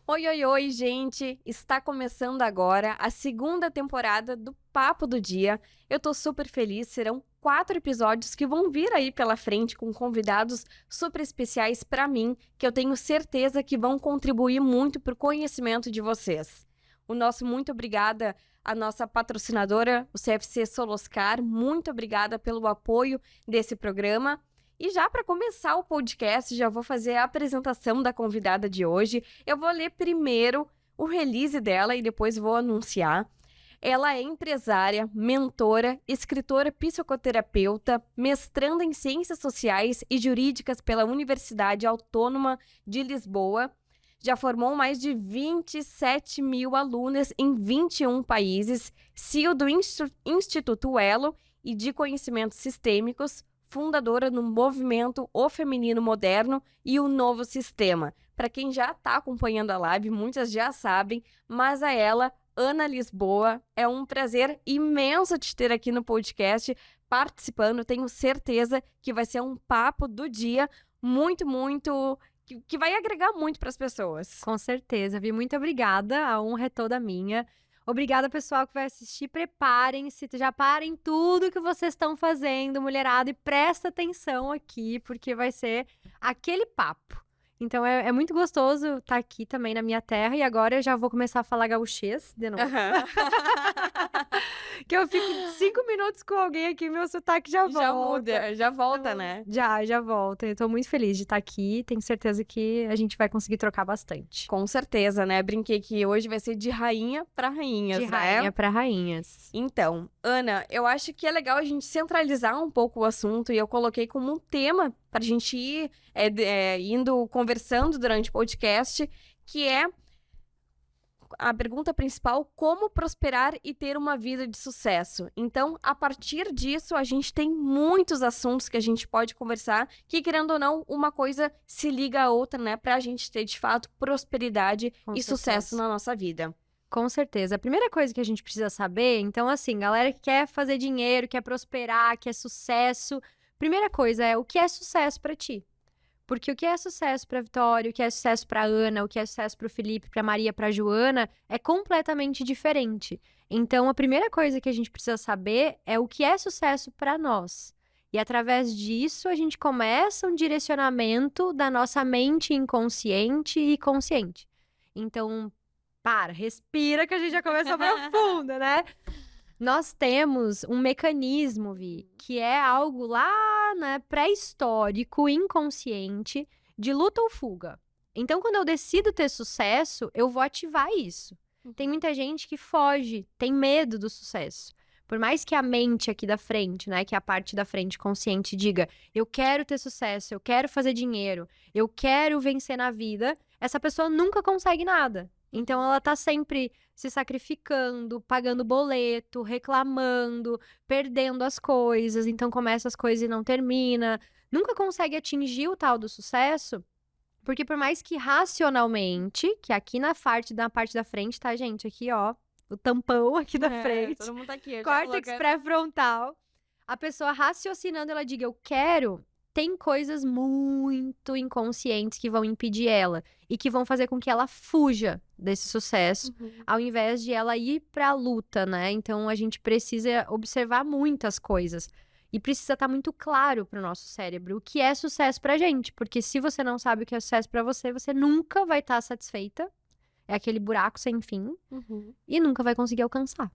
Oi, oi, oi, gente! Está começando agora a segunda temporada do Papo do Dia. Eu tô super feliz, serão 4 episódios que vão vir aí pela frente com convidados super especiais para mim, que eu tenho certeza que vão contribuir muito para o conhecimento de vocês. O nosso muito obrigada à nossa patrocinadora, o CFC Soloscar. Muito obrigada pelo apoio desse programa. E já para começar o podcast, já vou fazer a apresentação da convidada de hoje. Eu vou ler primeiro o release dela e depois vou anunciar. Ela é empresária, mentora, escritora psicoterapeuta, mestranda em Ciências Sociais e Jurídicas pela Universidade Autônoma de Lisboa. Já formou mais de 27 mil alunas em 21 países, CEO do Instituto Elo e de Conhecimentos Sistêmicos, fundadora do movimento O Feminino Moderno e o Novo Sistema. Para quem já está acompanhando a live, muitas já sabem, mas a ela, Ana Lisboa, é um prazer imenso te ter aqui no podcast participando. Tenho certeza que vai ser um papo do dia muito que vai agregar muito para as pessoas. Com certeza, Vi. Muito obrigada. A honra é toda minha. Obrigada, pessoal que vai assistir. Preparem-se, já parem tudo que vocês estão fazendo, mulherada, e presta atenção aqui, porque vai ser aquele papo. Então, é muito gostoso estar aqui também na minha terra, e agora eu já vou começar a falar gauchês de novo. Que eu fico 5 minutos com alguém aqui, meu sotaque já volta. Já muda, já volta, então, né? Já volta. Eu tô muito feliz de estar aqui, tenho certeza que a gente vai conseguir trocar bastante. Com certeza, né? Brinquei que hoje vai ser de rainha para rainhas, né? De rainha para rainhas. Então, Ana, eu acho que é legal a gente centralizar um pouco o assunto e eu coloquei como um tema para a gente ir indo conversando durante o podcast, que é a pergunta principal: como prosperar e ter uma vida de sucesso? Então, a partir disso, a gente tem muitos assuntos que a gente pode conversar, que, querendo ou não, uma coisa se liga à outra, né? Pra gente ter, de fato, prosperidade e sucesso na nossa vida. Com certeza. A primeira coisa que a gente precisa saber, então, assim, galera que quer fazer dinheiro, quer prosperar, quer sucesso, primeira coisa é o que é sucesso pra ti? Porque o que é sucesso para Vitória, o que é sucesso para Ana, o que é sucesso para o Felipe, para Maria, para Joana, é completamente diferente. Então, a primeira coisa que a gente precisa saber é o que é sucesso para nós. E através disso, a gente começa um direcionamento da nossa mente inconsciente e consciente. Então, respira que a gente já começou profunda, né? Nós temos um mecanismo, Vi, que é algo lá, né, pré-histórico, inconsciente, de luta ou fuga. Então, quando eu decido ter sucesso, eu vou ativar isso. Tem muita gente que foge, tem medo do sucesso. Por mais que a mente aqui da frente, né, que é a parte da frente consciente, diga: eu quero ter sucesso, eu quero fazer dinheiro, eu quero vencer na vida, essa pessoa nunca consegue nada. Então, ela tá sempre se sacrificando, pagando boleto, reclamando, perdendo as coisas. Então, começa as coisas e não termina. Nunca consegue atingir o tal do sucesso, porque por mais que racionalmente, que aqui na parte da frente, tá, gente? Aqui, ó, o tampão aqui da frente. Todo mundo tá aqui. Córtex pré-frontal. A pessoa raciocinando, ela diga: eu quero. Tem coisas muito inconscientes que vão impedir ela e que vão fazer com que ela fuja desse sucesso, ao invés de ela ir pra luta, né? Então, a gente precisa observar muitas coisas e precisa estar muito claro pro nosso cérebro o que é sucesso pra gente, porque se você não sabe o que é sucesso pra você, você nunca vai estar satisfeita, é aquele buraco sem fim, e nunca vai conseguir alcançar.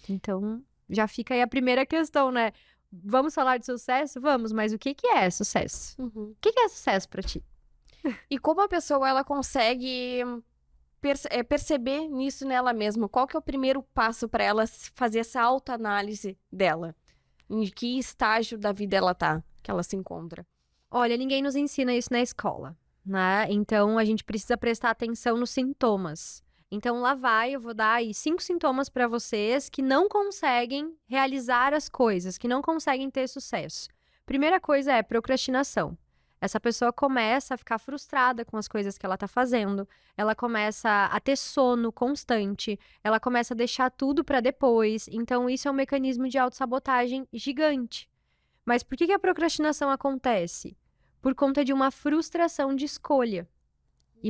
Então, já fica aí a primeira questão, né? Vamos falar de sucesso? Vamos, mas o que é sucesso? O que é sucesso pra ti? E como a pessoa ela consegue perceber nisso nela mesma? Qual que é o primeiro passo para ela fazer essa autoanálise dela? Em que estágio da vida ela tá, que ela se encontra? Olha, ninguém nos ensina isso na escola, né? Então, a gente precisa prestar atenção nos sintomas. Então, eu vou dar aí 5 sintomas para vocês que não conseguem realizar as coisas, que não conseguem ter sucesso. Primeira coisa é procrastinação. Essa pessoa começa a ficar frustrada com as coisas que ela tá fazendo, ela começa a ter sono constante, ela começa a deixar tudo para depois. Então, isso é um mecanismo de autossabotagem gigante. Mas por que a procrastinação acontece? Por conta de uma frustração de escolha. E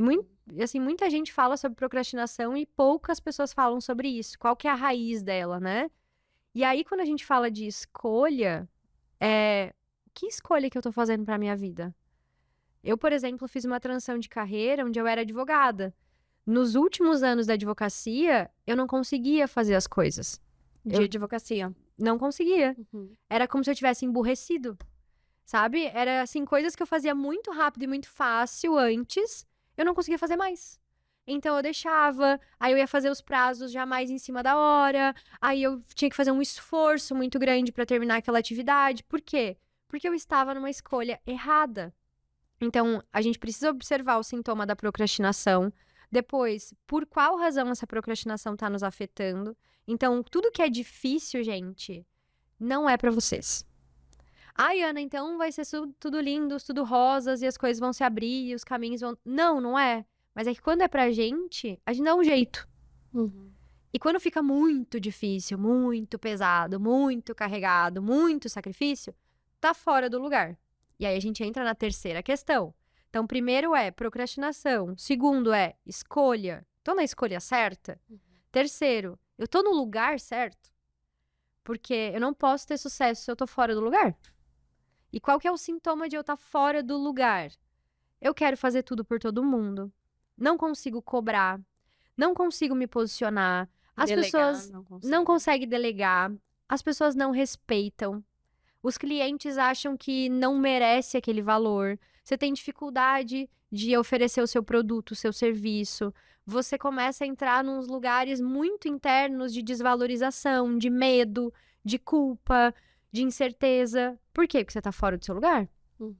assim, muita gente fala sobre procrastinação e poucas pessoas falam sobre isso. Qual que é a raiz dela, né? E aí, quando a gente fala de escolha, que escolha que eu tô fazendo pra minha vida? Eu, por exemplo, fiz uma transição de carreira onde eu era advogada. Nos últimos anos da advocacia, eu não conseguia fazer as coisas. De advocacia. Não conseguia. Uhum. Era como se eu tivesse emburrecido, sabe? Era, assim, coisas que eu fazia muito rápido e muito fácil antes, eu não conseguia fazer mais. Então, eu deixava, aí eu ia fazer os prazos já mais em cima da hora, aí eu tinha que fazer um esforço muito grande para terminar aquela atividade. Por quê? Porque eu estava numa escolha errada. Então, a gente precisa observar o sintoma da procrastinação. Depois, por qual razão essa procrastinação está nos afetando? Então, tudo que é difícil, gente, não é para vocês. Ai, Ana, então vai ser tudo lindo, tudo rosas, e as coisas vão se abrir, e os caminhos vão... Não, não é. Mas é que quando é pra gente, a gente dá um jeito. Uhum. E quando fica muito difícil, muito pesado, muito carregado, muito sacrifício, tá fora do lugar. E aí a gente entra na terceira questão. Então, primeiro é procrastinação. Segundo é escolha. Tô na escolha certa? Terceiro, eu tô no lugar certo? Porque eu não posso ter sucesso se eu tô fora do lugar. E qual que é o sintoma de eu estar fora do lugar? Eu quero fazer tudo por todo mundo. Não consigo cobrar. Não consigo me posicionar. As Delegar, pessoas não não consegue. conseguem delegar. As pessoas não respeitam. Os clientes acham que não merece aquele valor. Você tem dificuldade de oferecer o seu produto, o seu serviço. Você começa a entrar nos lugares muito internos de desvalorização, de medo, de culpa, de incerteza. Por quê? Porque você tá fora do seu lugar. Uhum.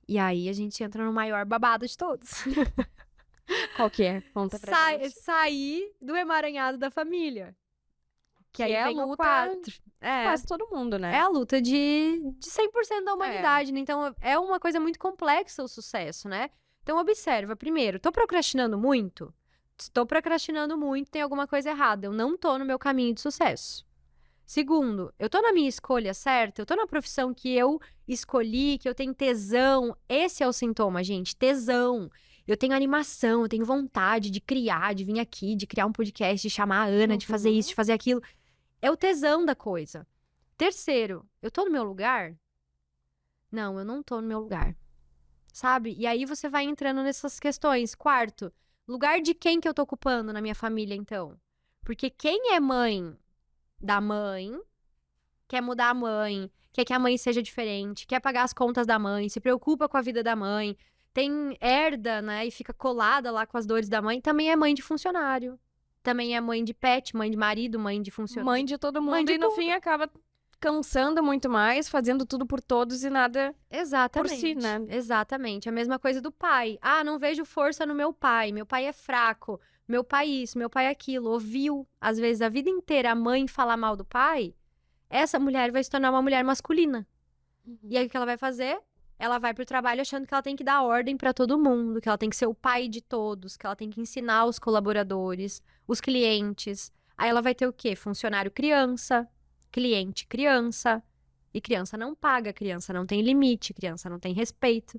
E aí a gente entra no maior babado de todos. Qual que é? Conta pra gente. Sair do emaranhado da família. Que aí é a vem o luta 4. quase todo mundo, né? É a luta de 100% da humanidade, né? Então, é uma coisa muito complexa o sucesso, né? Então, observa. Primeiro, tô procrastinando muito? Estou procrastinando muito, tem alguma coisa errada. Eu não tô no meu caminho de sucesso. Segundo, eu tô na minha escolha certa? Eu tô na profissão que eu escolhi, que eu tenho tesão. Esse é o sintoma, gente. Tesão. Eu tenho animação, eu tenho vontade de criar, de vir aqui, de criar um podcast, de chamar a Ana, de fazer isso, de fazer aquilo. É o tesão da coisa. Terceiro, eu tô no meu lugar? Não, eu não tô no meu lugar. Sabe? E aí você vai entrando nessas questões. Quarto, lugar de quem que eu tô ocupando na minha família, então? Porque quem é mãe da mãe, quer mudar a mãe, quer que a mãe seja diferente, quer pagar as contas da mãe, se preocupa com a vida da mãe, herda, né, e fica colada lá com as dores da mãe, também é mãe de funcionário. Também é mãe de pet, mãe de marido, mãe de funcionário. Mãe de todo mundo Mãe de e no tudo. fim acaba cansando muito mais, fazendo tudo por todos e nada Exatamente. por si, né? Exatamente. A mesma coisa do pai. Ah, não vejo força no meu pai. Meu pai é fraco. Meu pai isso, meu pai aquilo. Ouviu, às vezes, a vida inteira a mãe falar mal do pai. Essa mulher vai se tornar uma mulher masculina. E aí o que ela vai fazer? Ela vai pro trabalho achando que ela tem que dar ordem pra todo mundo, que ela tem que ser o pai de todos, que ela tem que ensinar os colaboradores, os clientes. Aí ela vai ter o quê? Funcionário criança, cliente criança. E criança não paga, criança não tem limite, criança não tem respeito.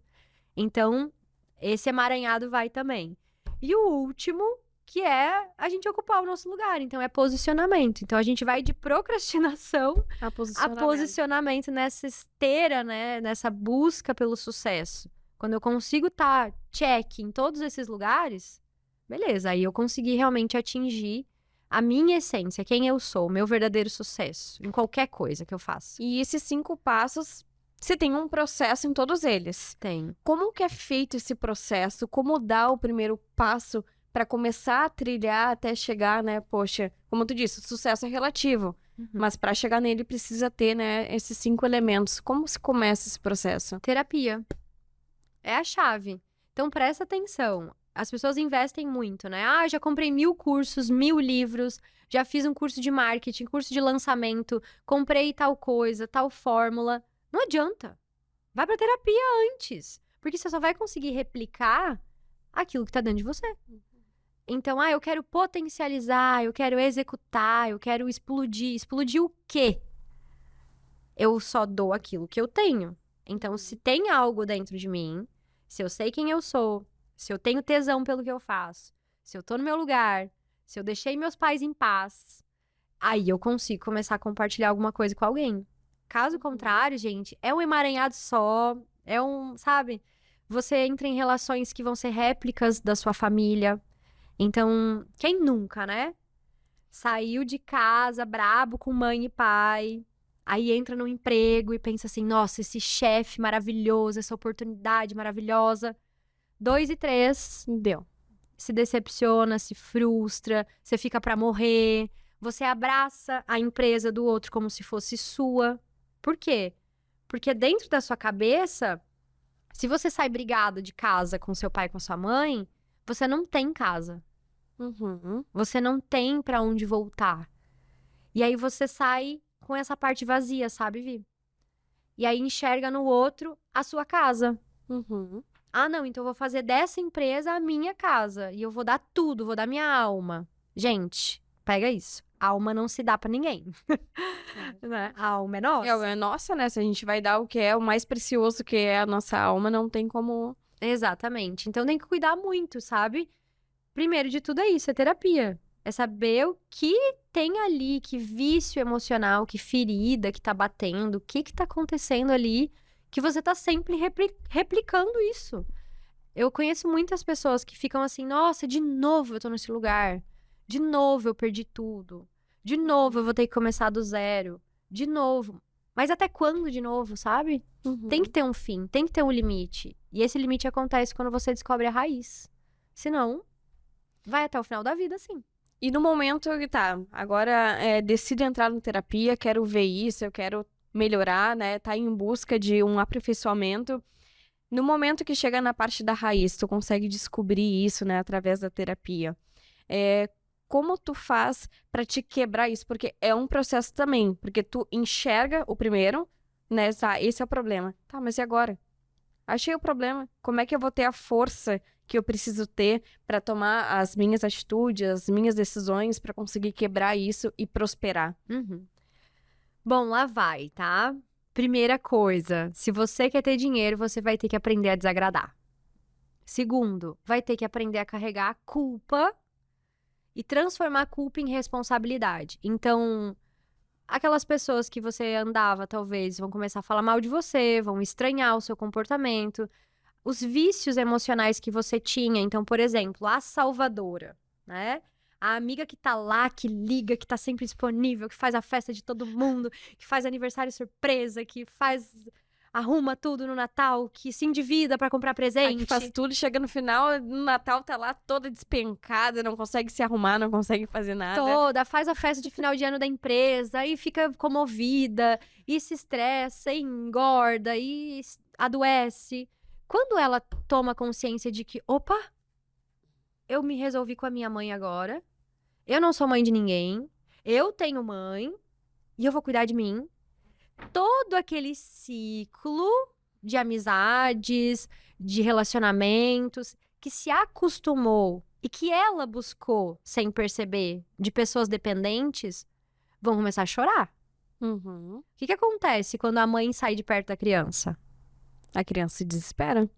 Então, esse emaranhado vai também. E o último, que é a gente ocupar o nosso lugar. Então, é posicionamento. Então, a gente vai de procrastinação A a posicionamento nessa esteira, né? Nessa busca pelo sucesso. Quando eu consigo estar check em todos esses lugares, beleza. Aí eu consegui realmente atingir a minha essência, quem eu sou, o meu verdadeiro sucesso, em qualquer coisa que eu faça. E esses 5 passos, você tem um processo em todos eles. Tem. Como que é feito esse processo? Como dar o primeiro passo para começar a trilhar até chegar, né? Poxa, como tu disse, o sucesso é relativo. Mas para chegar nele precisa ter, né, esses 5 elementos. Como se começa esse processo? Terapia. É a chave. Então, presta atenção. As pessoas investem muito, né? Ah, já comprei 1000 cursos, 1000 livros, já fiz um curso de marketing, curso de lançamento, comprei tal coisa, tal fórmula. Não adianta. Vai pra terapia antes. Porque você só vai conseguir replicar aquilo que tá dentro de você. Então, eu quero potencializar, eu quero executar, eu quero explodir. Explodir o quê? Eu só dou aquilo que eu tenho. Então, se tem algo dentro de mim, se eu sei quem eu sou, se eu tenho tesão pelo que eu faço, se eu tô no meu lugar, se eu deixei meus pais em paz, aí eu consigo começar a compartilhar alguma coisa com alguém. Caso contrário, gente, é um emaranhado só, sabe? Você entra em relações que vão ser réplicas da sua família. Então, quem nunca, né? Saiu de casa brabo com mãe e pai, aí entra no emprego e pensa assim, nossa, esse chefe maravilhoso, essa oportunidade maravilhosa. 2 e 3, Deu. se decepciona, se frustra, você fica pra morrer, você abraça a empresa do outro como se fosse sua. Por quê? Porque dentro da sua cabeça, se você sai brigado de casa com seu pai e com sua mãe, você não tem casa. Uhum. Você não tem pra onde voltar. E aí você sai com essa parte vazia, sabe, Vi? E aí enxerga no outro a sua casa. Uhum. Ah, não, então eu vou fazer dessa empresa a minha casa. E eu vou dar tudo, vou dar minha alma. Gente, pega isso. Alma não se dá pra ninguém. Né? A alma é nossa. É nossa, né? Se a gente vai dar o que é o mais precioso que é a nossa alma, não tem como. Exatamente. Então tem que cuidar muito, sabe? Primeiro de tudo é isso, é terapia. É saber o que tem ali, que vício emocional, que ferida que tá batendo, o que tá acontecendo ali, que você tá sempre replicando isso. Eu conheço muitas pessoas que ficam assim, nossa, de novo eu tô nesse lugar. De novo eu perdi tudo. De novo eu vou ter que começar do zero. De novo. Mas até quando de novo, sabe? Uhum. Tem que ter um fim, tem que ter um limite. E esse limite acontece quando você descobre a raiz. Senão, vai até o final da vida, sim. E no momento que tá, agora decido entrar na terapia, quero ver isso, eu quero melhorar, né? Tá em busca de um aperfeiçoamento. No momento que chega na parte da raiz, tu consegue descobrir isso, né, através da terapia. Como tu faz pra te quebrar isso? Porque é um processo também, porque tu enxerga o primeiro, né? Tá, esse é o problema. Tá, mas e agora? Achei o problema. Como é que eu vou ter a força que eu preciso ter pra tomar as minhas atitudes, as minhas decisões, pra conseguir quebrar isso e prosperar? Uhum. Bom, lá vai, tá? Primeira coisa, se você quer ter dinheiro, você vai ter que aprender a desagradar. Segundo, vai ter que aprender a carregar a culpa e transformar a culpa em responsabilidade. Então, aquelas pessoas que você andava, talvez, vão começar a falar mal de você, vão estranhar o seu comportamento. Os vícios emocionais que você tinha. Então, por exemplo, a salvadora, né? A amiga que tá lá, que liga, que tá sempre disponível, que faz a festa de todo mundo, que faz aniversário surpresa, que arruma tudo no Natal, que se endivida pra comprar A presente. que faz tudo, chega no final, no Natal tá lá toda despencada, não consegue se arrumar, não consegue fazer nada. Toda, faz a festa de final de ano da empresa e fica comovida, e se estressa, e engorda, e adoece. Quando ela toma consciência de que, opa, eu me resolvi com a minha mãe agora, eu não sou mãe de ninguém, eu tenho mãe e eu vou cuidar de mim. Todo aquele ciclo de amizades, de relacionamentos, que se acostumou e que ela buscou sem perceber de pessoas dependentes, vão começar a chorar. Uhum. O que acontece quando a mãe sai de perto da criança? A criança se desespera.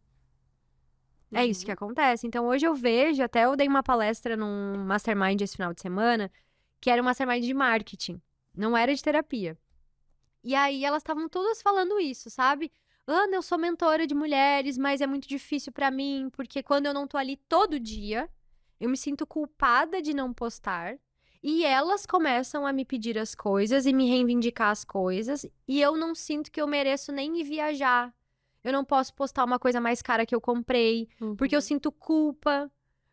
É isso que acontece. Então, hoje eu vejo, até eu dei uma palestra num mastermind esse final de semana, que era um mastermind de marketing, não era de terapia. E aí elas estavam todas falando isso, sabe? Ana, eu sou mentora de mulheres, mas é muito difícil pra mim, porque quando eu não tô ali todo dia, eu me sinto culpada de não postar. E elas começam a me pedir as coisas e me reivindicar as coisas, e eu não sinto que eu mereço nem ir viajar. Eu não posso postar uma coisa mais cara que eu comprei, porque eu sinto culpa,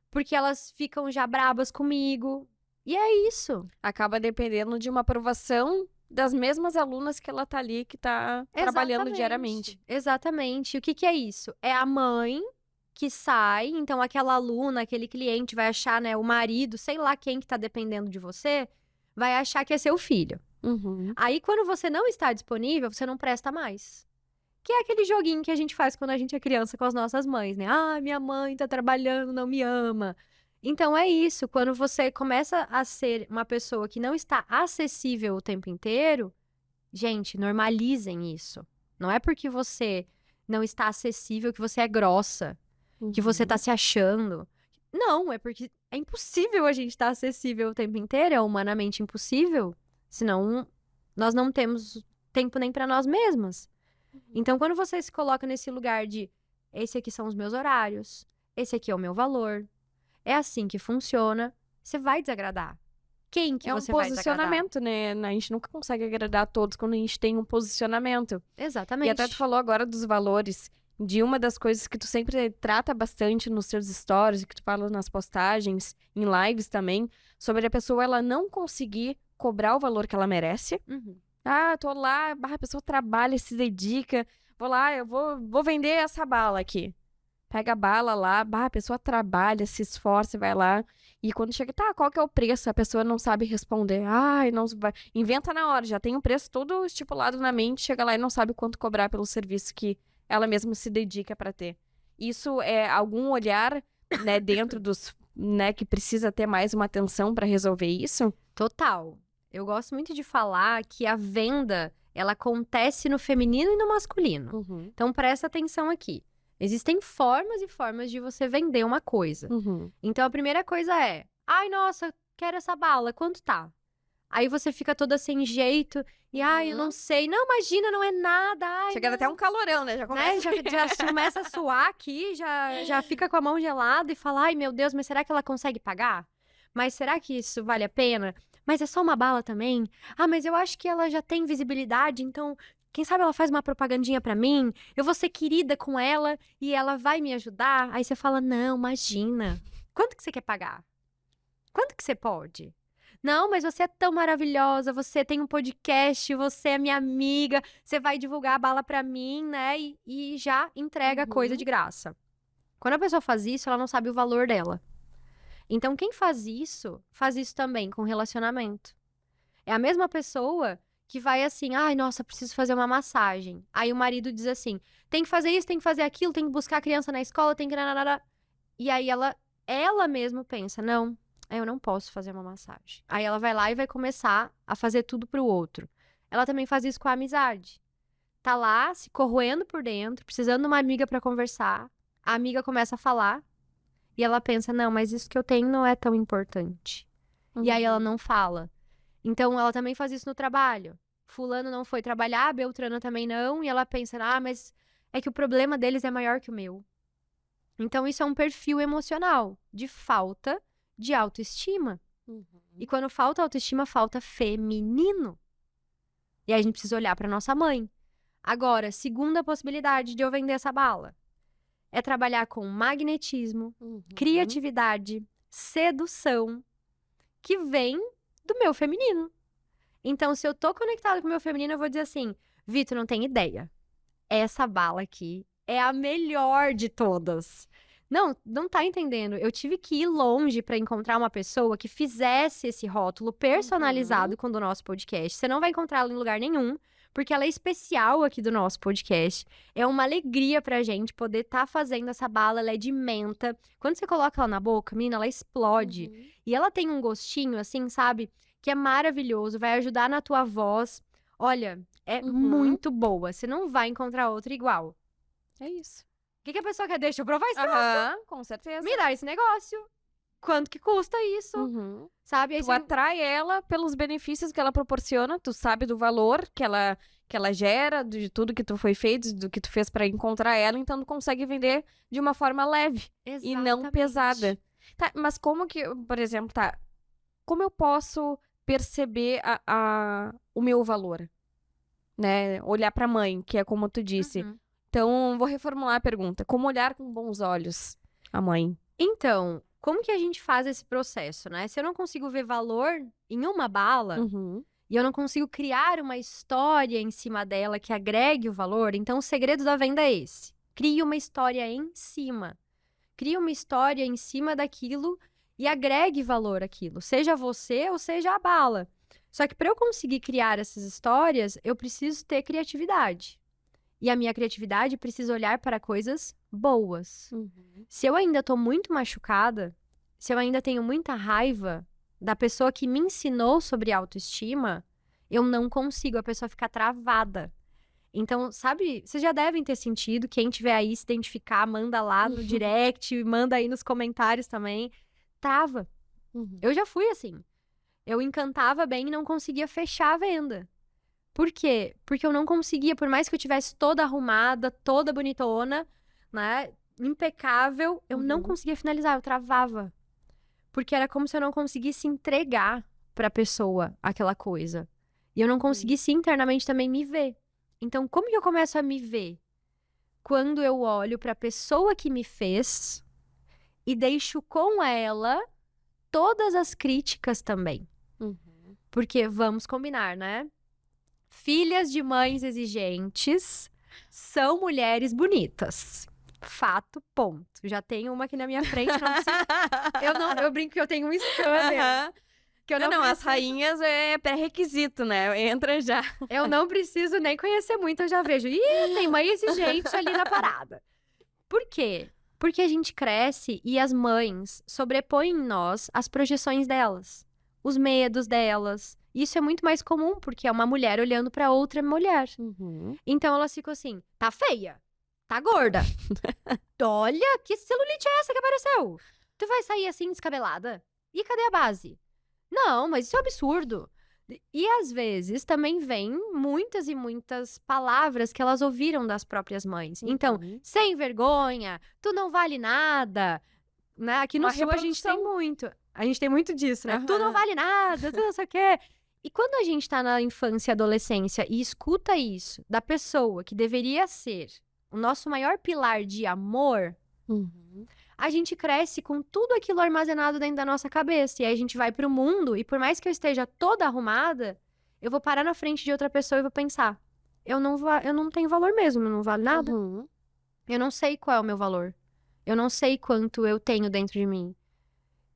porque elas ficam já brabas comigo. E é isso. Acaba dependendo de uma aprovação das mesmas alunas que ela tá ali, que tá trabalhando diariamente. Exatamente. O que é isso? É a mãe que sai, então aquela aluna, aquele cliente vai achar, né, o marido, sei lá quem que tá dependendo de você, vai achar que é seu filho. Uhum. Aí, quando você não está disponível, você não presta mais. Que é aquele joguinho que a gente faz quando a gente é criança com as nossas mães, né? Ah, minha mãe tá trabalhando, não me ama. Então é isso, quando você começa a ser uma pessoa que não está acessível o tempo inteiro, gente, normalizem isso. Não é porque você não está acessível que você é grossa. que você tá se achando. Não, é porque é impossível a gente estar acessível o tempo inteiro, é humanamente impossível. Senão, nós não temos tempo nem pra nós mesmas. Então, quando você se coloca nesse lugar de esse aqui são os meus horários, esse aqui é o meu valor, é assim que funciona, você vai desagradar. Quem que É um você vai desagradar? posicionamento, né? A gente nunca consegue agradar a todos quando a gente tem um posicionamento. E Exatamente. até tu falou agora dos valores, de uma das coisas que tu sempre trata bastante nos teus stories, que tu fala nas postagens, em lives também, sobre a pessoa ela não conseguir cobrar o valor que ela merece. Uhum. Ah, tô lá, a pessoa trabalha, se dedica, vou lá, eu vou vender essa bala aqui. Pega a bala lá, a pessoa trabalha, se esforça, vai lá. E quando chega, tá, qual que é o preço? A pessoa não sabe responder. Ai, não vai. Inventa na hora, já tem o preço todo estipulado na mente, chega lá e não sabe quanto cobrar pelo serviço que ela mesma se dedica pra ter. Isso é algum olhar, né, dentro dos, né, que precisa ter mais uma atenção pra resolver isso? Total. Eu gosto muito de falar que a venda, ela acontece no feminino e no masculino. Uhum. Então, presta atenção aqui. Existem formas e formas de você vender uma coisa. Uhum. Então, a primeira coisa é: ai, nossa, quero essa bala, quanto tá? Aí você fica toda sem jeito e, ai, eu não sei. Não, imagina, não é nada. Ai, Chegando até um calorão, né? Já né? começa. Já começa a suar aqui, já fica com a mão gelada e fala: ai, meu Deus, mas será que ela consegue pagar? Mas será que isso vale a pena? Mas é só uma bala também? Ah, mas eu acho que ela já tem visibilidade, então quem sabe ela faz uma propagandinha pra mim? Eu vou ser querida com ela e ela vai me ajudar? Aí você fala: não, imagina. Quanto que você quer pagar? Quanto que você pode? Não, mas você é tão maravilhosa, você tem um podcast, você é minha amiga, você vai divulgar a bala pra mim, né? E já entrega a coisa de graça. Quando a pessoa faz isso, ela não sabe o valor dela. Então, quem faz isso também com relacionamento. É a mesma pessoa que vai assim: ai, nossa, preciso fazer uma massagem. Aí o marido diz assim: tem que fazer isso, tem que fazer aquilo, tem que buscar a criança na escola, tem que... E aí ela mesma pensa: não, eu não posso fazer uma massagem. Aí ela vai lá e vai começar a fazer tudo pro outro. Ela também faz isso com a amizade. Tá lá, se corroendo por dentro, precisando de uma amiga pra conversar. A amiga começa a falar e ela pensa: não, mas isso que eu tenho não é tão importante. E aí ela não fala. Então ela também faz isso no trabalho. Fulano não foi trabalhar, Beltrana também não, e ela pensa: ah, mas é que o problema deles é maior que o meu. Então isso é um perfil emocional de falta de autoestima. E quando falta autoestima, falta feminino. E aí a gente precisa olhar para nossa mãe. Agora, segunda possibilidade de eu vender essa bala é trabalhar com magnetismo, criatividade, sedução, que vem do meu feminino. Então, se eu tô conectada com o meu feminino, eu vou dizer assim: Vitor, não tem ideia. Essa bala aqui é a melhor de todas. Não tá entendendo. Eu tive que ir longe pra encontrar uma pessoa que fizesse esse rótulo personalizado com o do nosso podcast. Você não vai encontrá-la em lugar nenhum, porque ela é especial aqui do nosso podcast. É uma alegria pra gente poder estar fazendo essa bala. Ela é de menta. Quando você coloca ela na boca, menina, ela explode. E ela tem um gostinho, assim, sabe? Que é maravilhoso. Vai ajudar na tua voz. Olha, é muito boa. Você não vai encontrar outra igual. É isso. O que a pessoa quer? Deixa eu provar esse troço. Aham, com certeza. Me dá esse negócio. Quanto que custa isso? Sabe? Aí Tu atrai ela pelos benefícios que ela proporciona, tu sabe do valor que ela gera, de tudo que tu foi feito, do que tu fez pra encontrar ela, então tu consegue vender de uma forma leve e não pesada. Tá, mas como que, por exemplo, como eu posso perceber o meu valor? Né? Olhar pra mãe, que é como tu disse. Então, vou reformular a pergunta. Como olhar com bons olhos a mãe? Então, como que a gente faz esse processo, né? Se eu não consigo ver valor em uma bala e eu não consigo criar uma história em cima dela que agregue o valor, então o segredo da venda é esse. Crie uma história em cima. Crie uma história em cima daquilo e agregue valor àquilo, seja você ou seja a bala. Só que para eu conseguir criar essas histórias, eu preciso ter criatividade. E a minha criatividade precisa olhar para coisas boas. Se eu ainda tô muito machucada, se eu ainda tenho muita raiva da pessoa que me ensinou sobre autoestima, eu não consigo, a pessoa fica travada. Então, sabe, vocês já devem ter sentido, quem tiver aí se identificar, manda lá no direct, manda aí nos comentários também. Trava. Eu já fui assim. Eu encantava bem e não conseguia fechar a venda. Por quê? Porque eu não conseguia, por mais que eu tivesse toda arrumada, toda bonitona, né, impecável, eu não conseguia finalizar, eu travava. Porque era como se eu não conseguisse entregar pra pessoa aquela coisa. E eu não conseguisse internamente também me ver. Então, como que eu começo a me ver? Quando eu olho pra pessoa que me fez e deixo com ela todas as críticas também. Porque vamos combinar, né? Filhas de mães exigentes são mulheres bonitas. Fato, ponto. Já tenho uma aqui na minha frente, não preciso... Eu brinco que eu tenho um scanner. Que eu Não, as rainhas é pré-requisito, né? Entra já. Eu não preciso nem conhecer muito, eu já vejo. Ih, tem mãe exigente ali na parada. Por quê? Porque a gente cresce e as mães sobrepõem em nós as projeções delas, os medos delas. Isso é muito mais comum, porque é uma mulher olhando pra outra mulher. Então elas ficam assim, tá feia, tá gorda. Olha, que celulite é essa que apareceu? Tu vai sair assim descabelada? E cadê a base? Não, mas isso é um absurdo. E às vezes também vem muitas e muitas palavras que elas ouviram das próprias mães. Então, sem vergonha, tu não vale nada, né? Aqui no Sul a gente tem muito. A gente tem muito disso, né? Tu não vale nada, tu não sei o quê. E quando a gente tá na infância e adolescência e escuta isso da pessoa que deveria ser o nosso maior pilar de amor, a gente cresce com tudo aquilo armazenado dentro da nossa cabeça. E aí a gente vai pro mundo e por mais que eu esteja toda arrumada, eu vou parar na frente de outra pessoa e vou pensar, eu não tenho valor mesmo, eu não vale nada. Eu não sei qual é o meu valor. Eu não sei quanto eu tenho dentro de mim.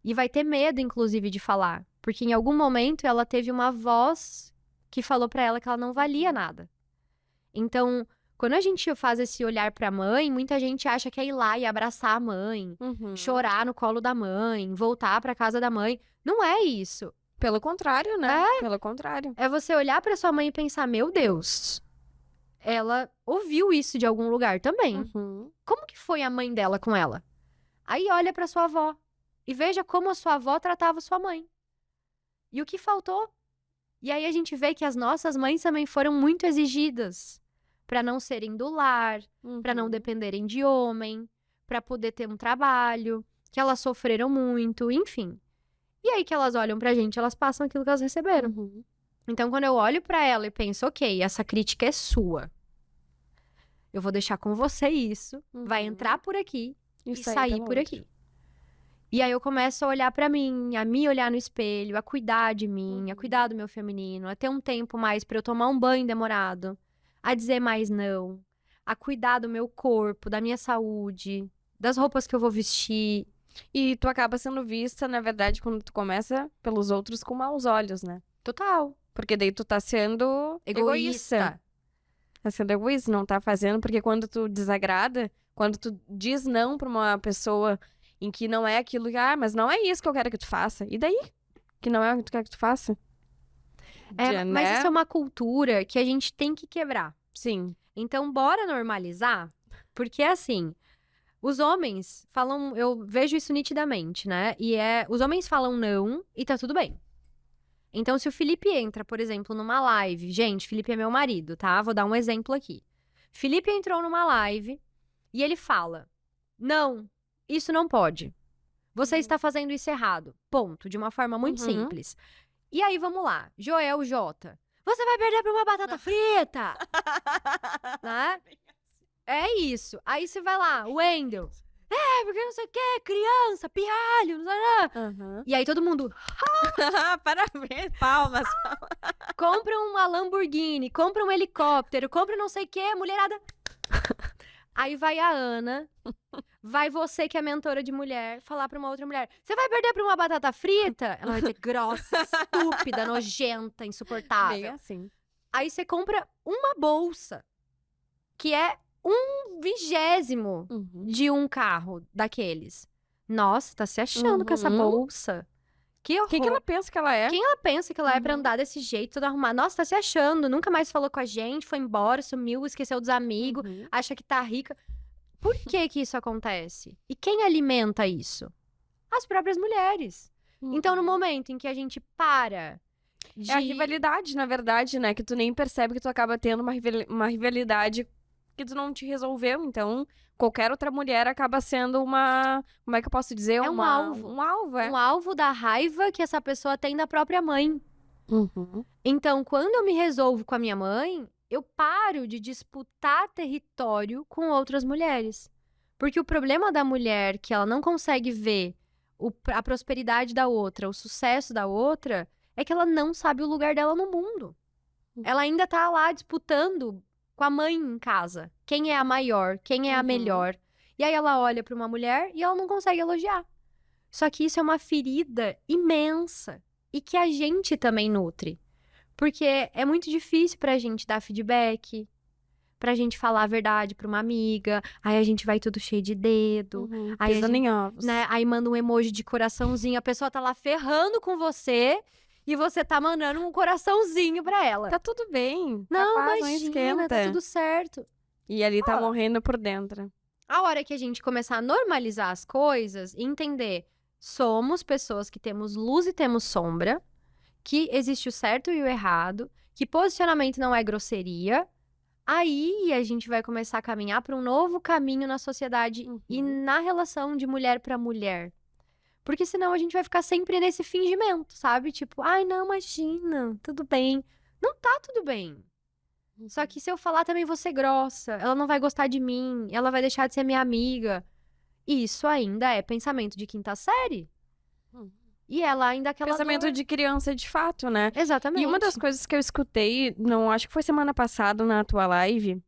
E vai ter medo, inclusive, de falar. Porque em algum momento ela teve uma voz que falou pra ela que ela não valia nada. Então, quando a gente faz esse olhar pra mãe, muita gente acha que é ir lá e abraçar a mãe, chorar no colo da mãe, voltar pra casa da mãe. Não é isso. Pelo contrário, né? Pelo contrário. É você olhar pra sua mãe e pensar, meu Deus, ela ouviu isso de algum lugar também. Como que foi a mãe dela com ela? Aí olha pra sua avó e veja como a sua avó tratava sua mãe. E o que faltou? E aí a gente vê que as nossas mães também foram muito exigidas para não serem do lar, para não dependerem de homem, para poder ter um trabalho, que elas sofreram muito, enfim. E aí que elas olham pra gente, elas passam aquilo que elas receberam. Então quando eu olho pra ela e penso, ok, essa crítica é sua. Eu vou deixar com você isso, vai entrar por aqui e sair por aqui. E aí eu começo a olhar pra mim, a me olhar no espelho, a cuidar de mim, a cuidar do meu feminino, a ter um tempo mais pra eu tomar um banho demorado, a dizer mais não, a cuidar do meu corpo, da minha saúde, das roupas que eu vou vestir. E tu acaba sendo vista, na verdade, quando tu começa pelos outros com maus olhos, né? Total. Porque daí tu tá sendo egoísta. Tá sendo egoísta, não tá fazendo, porque quando tu desagrada, quando tu diz não pra uma pessoa em que não é aquilo que, mas não é isso que eu quero que tu faça. E daí? Que não é o que tu quer que tu faça? Mas isso é uma cultura que a gente tem que quebrar. Sim. Então, bora normalizar, porque assim, os homens falam, eu vejo isso nitidamente, né? Os homens falam não e tá tudo bem. Então, se o Felipe entra, por exemplo, numa live, gente, Felipe é meu marido, tá? Vou dar um exemplo aqui. Felipe entrou numa live e ele fala, não, isso não pode. Você está fazendo isso errado. Ponto. De uma forma muito simples. E aí, vamos lá. Joel J. Você vai perder pra uma batata frita! Né? É isso. Aí você vai lá, Wendel. Porque não sei o que, criança, pirralho, não sei o que. E aí todo mundo... Parabéns, palmas. Compra uma Lamborghini, compra um helicóptero, compra não sei o que, mulherada... Aí vai a Ana, vai você que é mentora de mulher, falar pra uma outra mulher, você vai perder pra uma batata frita? Ela vai dizer, grossa, estúpida, nojenta, insuportável. Bem assim. Aí você compra uma bolsa, que é 1/20 de um carro daqueles. Nossa, tá se achando com essa bolsa. Que horror. Quem que ela pensa que ela é? Quem ela pensa que ela é pra Uhum. andar desse jeito, toda arrumada? Nossa, tá se achando, nunca mais falou com a gente, foi embora, sumiu, esqueceu dos amigos, Uhum. acha que tá rica. Por que que isso acontece? E quem alimenta isso? As próprias mulheres. Então, no Uhum. momento em que a gente para de... É a rivalidade, na verdade, né? Que tu nem percebe que tu acaba tendo uma rivalidade que tu não te resolveu. Então, qualquer outra mulher acaba sendo uma... Como é que eu posso dizer? É um alvo. Um alvo, é. um alvo da raiva que essa pessoa tem da própria mãe. Uhum. Então, quando eu me resolvo com a minha mãe, eu paro de disputar território com outras mulheres. Porque o problema da mulher que ela não consegue ver a prosperidade da outra, o sucesso da outra, é que ela não sabe o lugar dela no mundo. Ela ainda tá lá disputando com a mãe em casa. Quem é a maior, quem é a Uhum. melhor. E aí ela olha pra uma mulher e ela não consegue elogiar. Só que isso é uma ferida imensa e que a gente também nutre. Porque é muito difícil pra gente dar feedback, pra gente falar a verdade pra uma amiga. Aí a gente vai tudo cheio de dedo. Uhum. Aí a Pisando gente, em ovos. né, aí manda um emoji de coraçãozinho. A pessoa tá lá ferrando com você e você tá mandando um coraçãozinho pra ela. Tá tudo bem. Não, Capaz, não imagina, esquenta. tá tudo certo. E ali tá Ó. morrendo por dentro. A hora que a gente começar a normalizar as coisas e entender, somos pessoas que temos luz e temos sombra, que existe o certo e o errado, que posicionamento não é grosseria, aí a gente vai começar a caminhar para um novo caminho na sociedade e na relação de mulher para mulher. Porque senão a gente vai ficar sempre nesse fingimento, sabe? Tipo, ai, não, imagina, tudo bem. Não tá tudo bem. Só que se eu falar também vou ser grossa, ela não vai gostar de mim, ela vai deixar de ser minha amiga. Isso ainda é pensamento de quinta série. Hum. E ela ainda aquela Pensamento dor. de criança de fato, né? Exatamente. E uma das coisas que eu escutei, não acho que foi semana passada na tua live,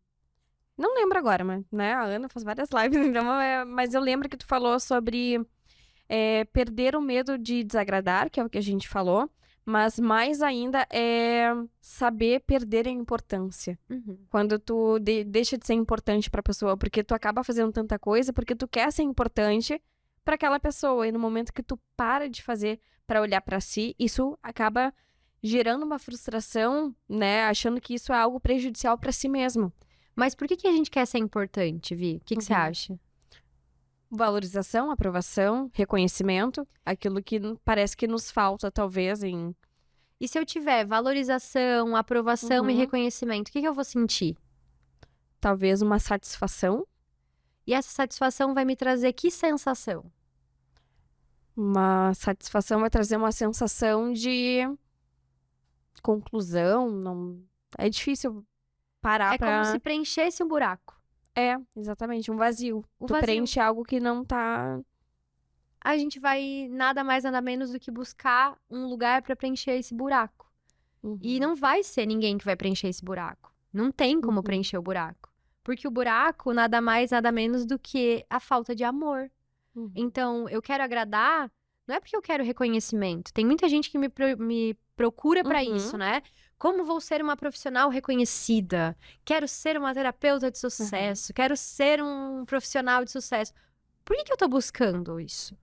não lembro agora, mas né, a Ana faz várias lives, então, mas eu lembro que tu falou sobre perder o medo de desagradar, que é o que a gente falou, mas mais ainda é saber perder a importância. Uhum. Quando tu deixa de ser importante pra pessoa, porque tu acaba fazendo tanta coisa, porque tu quer ser importante pra aquela pessoa, e no momento que tu para de fazer pra olhar pra si, isso acaba gerando uma frustração, né, achando que isso é algo prejudicial pra si mesmo. Mas por que que a gente quer ser importante, Vi? O que que você acha? Valorização, aprovação, reconhecimento, aquilo que parece que nos falta, talvez, em... E se eu tiver valorização, aprovação e Uhum. reconhecimento, o que que eu vou sentir? Talvez uma satisfação, E essa satisfação vai me trazer que sensação? uma satisfação vai trazer uma sensação de conclusão, não... É difícil parar É pra... como se preenchesse um buraco. É, exatamente, um vazio. O Tu vazio. preenche algo que não tá... A gente vai nada mais, nada menos do que buscar um lugar pra preencher esse buraco. E não vai ser ninguém que vai preencher esse buraco. Não tem como Uhum. preencher o buraco. Porque o buraco nada mais, nada menos do que a falta de amor. Uhum. Então, eu quero agradar, não é porque eu quero reconhecimento. Tem muita gente que me procura pra Uhum. isso, né? Como vou ser uma profissional reconhecida? Quero ser uma terapeuta de sucesso. Quero ser um profissional de sucesso. Por que que eu tô buscando isso?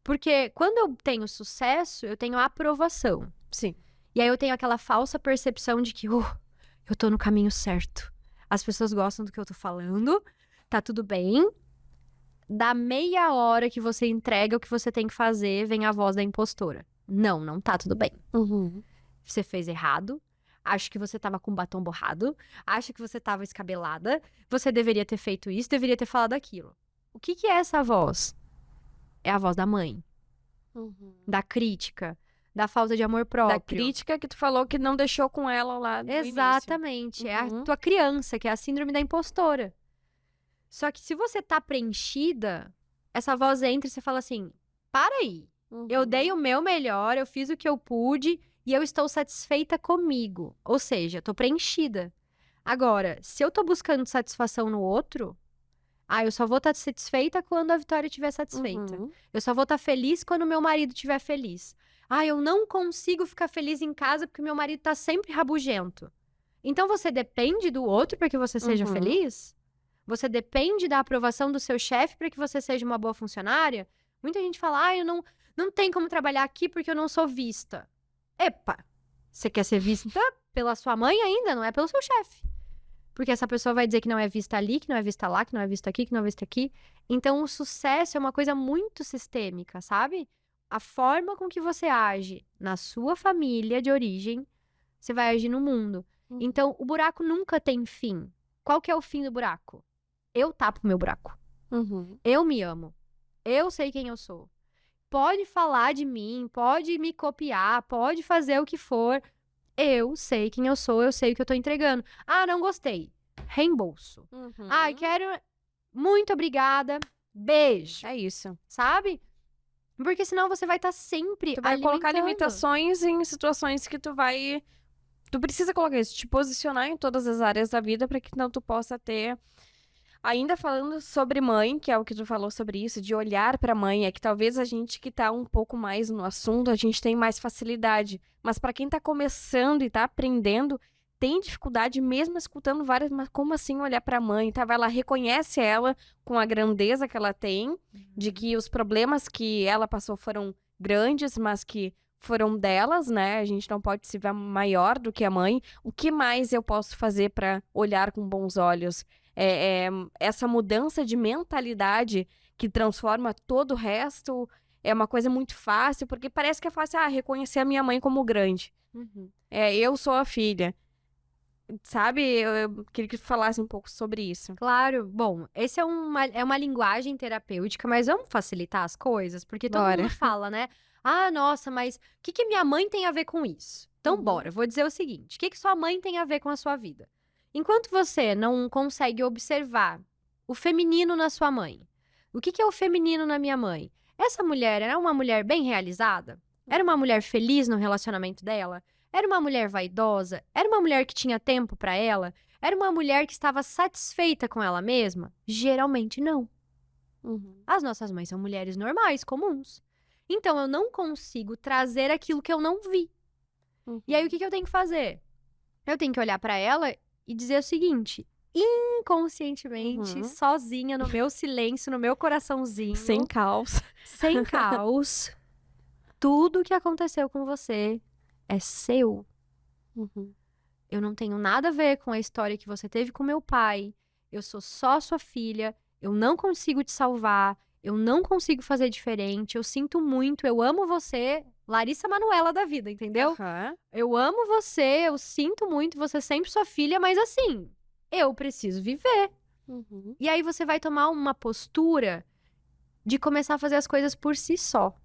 Porque quando eu tenho sucesso, eu tenho aprovação. Sim. E aí eu tenho aquela falsa percepção de que, eu tô no caminho certo. As pessoas gostam do que eu tô falando, tá tudo bem. Da meia hora que você entrega o que você tem que fazer, vem a voz da impostora. Não tá tudo bem. Uhum. Você fez errado. Acho que você tava com o batom borrado. Acho que você tava escabelada. Você deveria ter feito isso, deveria ter falado aquilo. O que que é essa voz? É a voz da mãe, Uhum. da crítica, da falta de amor próprio. Da crítica que tu falou que não deixou com ela lá no início. Exatamente. É a Uhum. tua criança, que é a síndrome da impostora. Só que se você tá preenchida, essa voz entra e você fala assim: para aí. Eu Uhum. dei o meu melhor, eu fiz o que eu pude e eu estou satisfeita comigo. Ou seja, eu tô preenchida. Agora, se eu tô buscando satisfação no outro, eu só vou estar satisfeita quando a Vitória estiver satisfeita. Uhum. Eu só vou estar feliz quando meu marido estiver feliz. Eu não consigo ficar feliz em casa porque meu marido tá sempre rabugento. Então você depende do outro para que você seja Uhum. feliz? Você depende da aprovação do seu chefe para que você seja uma boa funcionária? Muita gente fala, eu não tem como trabalhar aqui porque eu não sou vista. Epa, você quer ser vista pela sua mãe ainda, não é pelo seu chefe. Porque essa pessoa vai dizer que não é vista ali, que não é vista lá, que não é vista aqui, que não é vista aqui. Então, o sucesso é uma coisa muito sistêmica, sabe? A forma com que você age na sua família de origem, você vai agir no mundo. Então, o buraco nunca tem fim. Qual que é o fim do buraco? Eu tapo meu buraco. Eu me amo. Eu sei quem eu sou. Pode falar de mim, pode me copiar, pode fazer o que for. Eu sei quem eu sou, eu sei o que eu tô entregando. Ah, não gostei. Reembolso. Ah, quero... Muito obrigada. Beijo. É isso. Sabe? Porque senão você vai estar sempre Tu vai colocar alimentando. limitações em situações que tu vai... Tu precisa colocar isso, te posicionar em todas as áreas da vida para que não tu possa ter... Ainda falando sobre mãe, que é o que tu falou sobre isso, de olhar pra mãe, é que talvez a gente que tá um pouco mais no assunto, a gente tem mais facilidade. Mas pra quem tá começando e tá aprendendo, tem dificuldade mesmo escutando várias, mas como assim olhar pra mãe, tá? Vai lá, reconhece ela com a grandeza que ela tem, de que os problemas que ela passou foram grandes, mas que foram delas, né? A gente não pode se ver maior do que a mãe. O que mais eu posso fazer pra olhar com bons olhos? Essa mudança de mentalidade que transforma todo o resto é uma coisa muito fácil, porque parece que é fácil, reconhecer a minha mãe como grande. Eu sou a filha. Sabe? Eu queria que tu falasse um pouco sobre isso. Claro. Bom, esse é uma linguagem terapêutica, mas vamos facilitar as coisas? Porque todo Bora. mundo fala, né? Ah, nossa, mas o que minha mãe tem a ver com isso? Então, bora. Eu vou dizer o seguinte. O que sua mãe tem a ver com a sua vida? Enquanto você não consegue observar o feminino na sua mãe, o que é o feminino na minha mãe? Essa mulher era uma mulher bem realizada? Era uma mulher feliz no relacionamento dela? Era uma mulher vaidosa? Era uma mulher que tinha tempo pra ela? Era uma mulher que estava satisfeita com ela mesma? Geralmente não. As nossas mães são mulheres normais, comuns. Então eu não consigo trazer aquilo que eu não vi. E aí o que eu tenho que fazer? Eu tenho que olhar pra ela e dizer o seguinte, inconscientemente, sozinha, no meu silêncio, no meu coraçãozinho. Sem caos. Sem caos. Tudo que aconteceu com você é seu. Eu não tenho nada a ver com a história que você teve com meu pai. Eu sou só sua filha. Eu não consigo te salvar. Eu não consigo fazer diferente. Eu sinto muito. Eu amo você. Larissa Manoela da vida, entendeu? Eu amo você. Eu sinto muito. Você é sempre sua filha. Mas assim, eu preciso viver. E aí você vai tomar uma postura de começar a fazer as coisas por si só.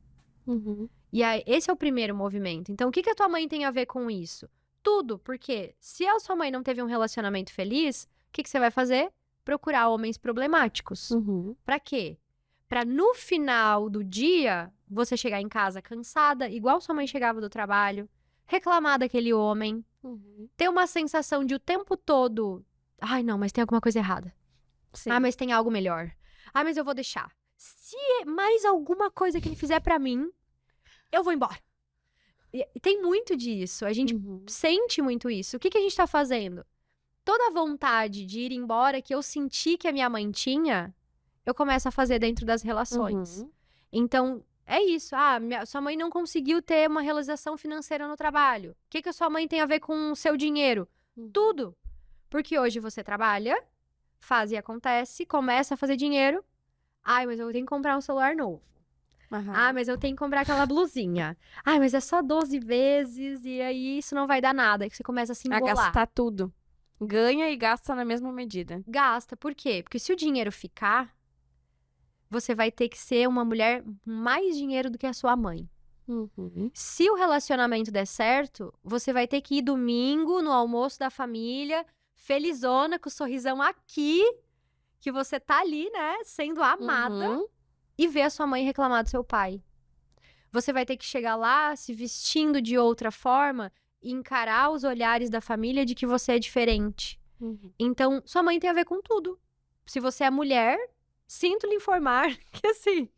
E aí, esse é o primeiro movimento. Então, o que a tua mãe tem a ver com isso? Tudo, porque se a sua mãe não teve um relacionamento feliz, o que você vai fazer? Procurar homens problemáticos. Pra quê? Pra no final do dia, você chegar em casa cansada, igual sua mãe chegava do trabalho, reclamar daquele homem, ter uma sensação de o tempo todo, ai não, mas tem alguma coisa errada. Sim. Ah, mas tem algo melhor. Ah, mas eu vou deixar. Se mais alguma coisa que ele fizer pra mim, eu vou embora. E tem muito disso. A gente sente muito isso. O que a gente tá fazendo? Toda a vontade de ir embora que eu senti que a minha mãe tinha, eu começo a fazer dentro das relações. Então, é isso. Ah, sua mãe não conseguiu ter uma realização financeira no trabalho. O que a sua mãe tem a ver com o seu dinheiro? Tudo. Porque hoje você trabalha, faz e acontece, começa a fazer dinheiro. Ai, mas eu tenho que comprar um celular novo. Ah, mas eu tenho que comprar aquela blusinha. Ai, mas é só 12 vezes e aí isso não vai dar nada. Aí você começa a se embolar. A gastar tudo. Ganha e gasta na mesma medida. Gasta. Por quê? Porque se o dinheiro ficar, você vai ter que ser uma mulher com mais dinheiro do que a sua mãe. Se o relacionamento der certo, você vai ter que ir domingo no almoço da família, felizona, com o sorrisão aqui, que você tá ali, né, sendo amada. E ver a sua mãe reclamar do seu pai. Você vai ter que chegar lá se vestindo de outra forma e encarar os olhares da família de que você é diferente. Então, sua mãe tem a ver com tudo. Se você é mulher, sinto lhe informar que assim,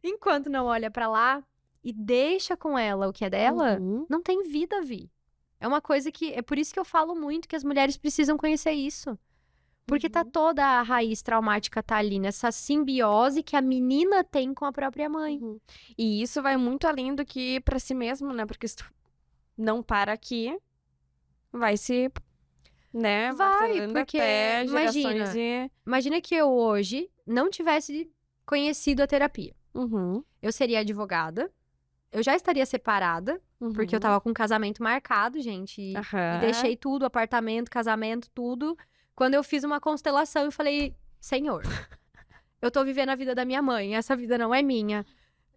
enquanto não olha pra lá e deixa com ela o que é dela, não tem vida, Vi. É uma coisa que... É por isso que eu falo muito que as mulheres precisam conhecer isso. Porque tá toda a raiz traumática tá ali nessa simbiose que a menina tem com a própria mãe. E isso vai muito além do que pra si mesmo, né? Porque se tu não para aqui, vai se, né, Vai, martelando porque até gerações imagina que eu hoje não tivesse conhecido a terapia. Uhum, Eu seria advogada, eu já estaria separada, porque eu tava com um casamento marcado, gente, e Aham. deixei tudo, apartamento, casamento, tudo, quando eu fiz uma constelação e falei, Senhor, eu tô vivendo a vida da minha mãe, essa vida não é minha,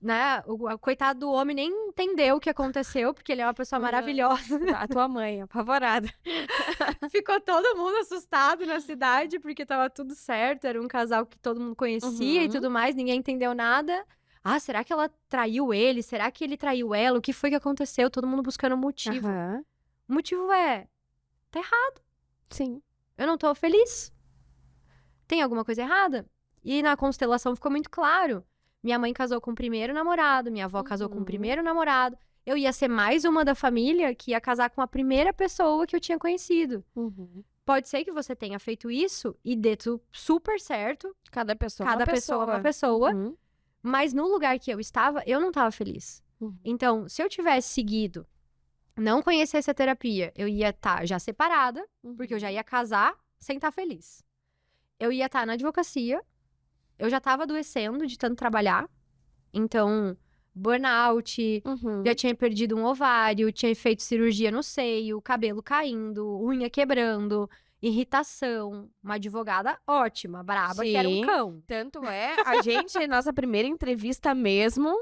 né? O coitado do homem nem entendeu o que aconteceu, porque ele é uma pessoa maravilhosa. A tua mãe, apavorada. Ficou todo mundo assustado na cidade, porque tava tudo certo, era um casal que todo mundo conhecia e Uhum. tudo mais, ninguém entendeu nada. Ah, será que ela traiu ele? Será que ele traiu ela? O que foi que aconteceu? Todo mundo buscando motivo. Aham. O motivo é, tá errado, Sim. eu não tô feliz. Tem alguma coisa errada? E na constelação ficou muito claro. Minha mãe casou com o primeiro namorado, minha avó casou com o Uhum. primeiro namorado. Eu ia ser mais uma da família que ia casar com a primeira pessoa que eu tinha conhecido. Uhum. Pode ser que você tenha feito isso e dê tudo super certo, Cada pessoa cada uma pessoa uma pessoa, Uhum. mas no lugar que eu estava, eu não estava feliz. Uhum. Então, se eu tivesse seguido, não conhecesse a terapia, eu ia estar já separada, porque eu já ia casar sem estar feliz. Eu ia estar na advocacia, eu já estava adoecendo de tanto trabalhar, então, burnout, Uhum. já tinha perdido um ovário, tinha feito cirurgia no seio, cabelo caindo, unha quebrando, irritação. Uma advogada ótima, braba, que era um Sim. cão. Tanto é, a gente, nossa primeira entrevista mesmo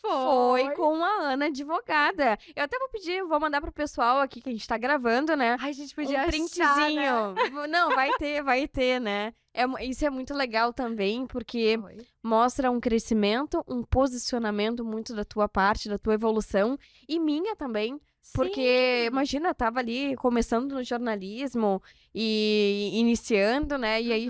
foi com a Ana advogada. Eu até vou pedir, vou mandar pro pessoal aqui que a gente tá gravando, né? Ai, a gente podia Um achar, printzinho. né? Não, vai ter, né? Isso é muito legal também, porque Foi. mostra um crescimento, um posicionamento muito da tua parte, da tua evolução, e minha também. Porque, Sim. imagina, tava ali começando no jornalismo e iniciando, né? E aí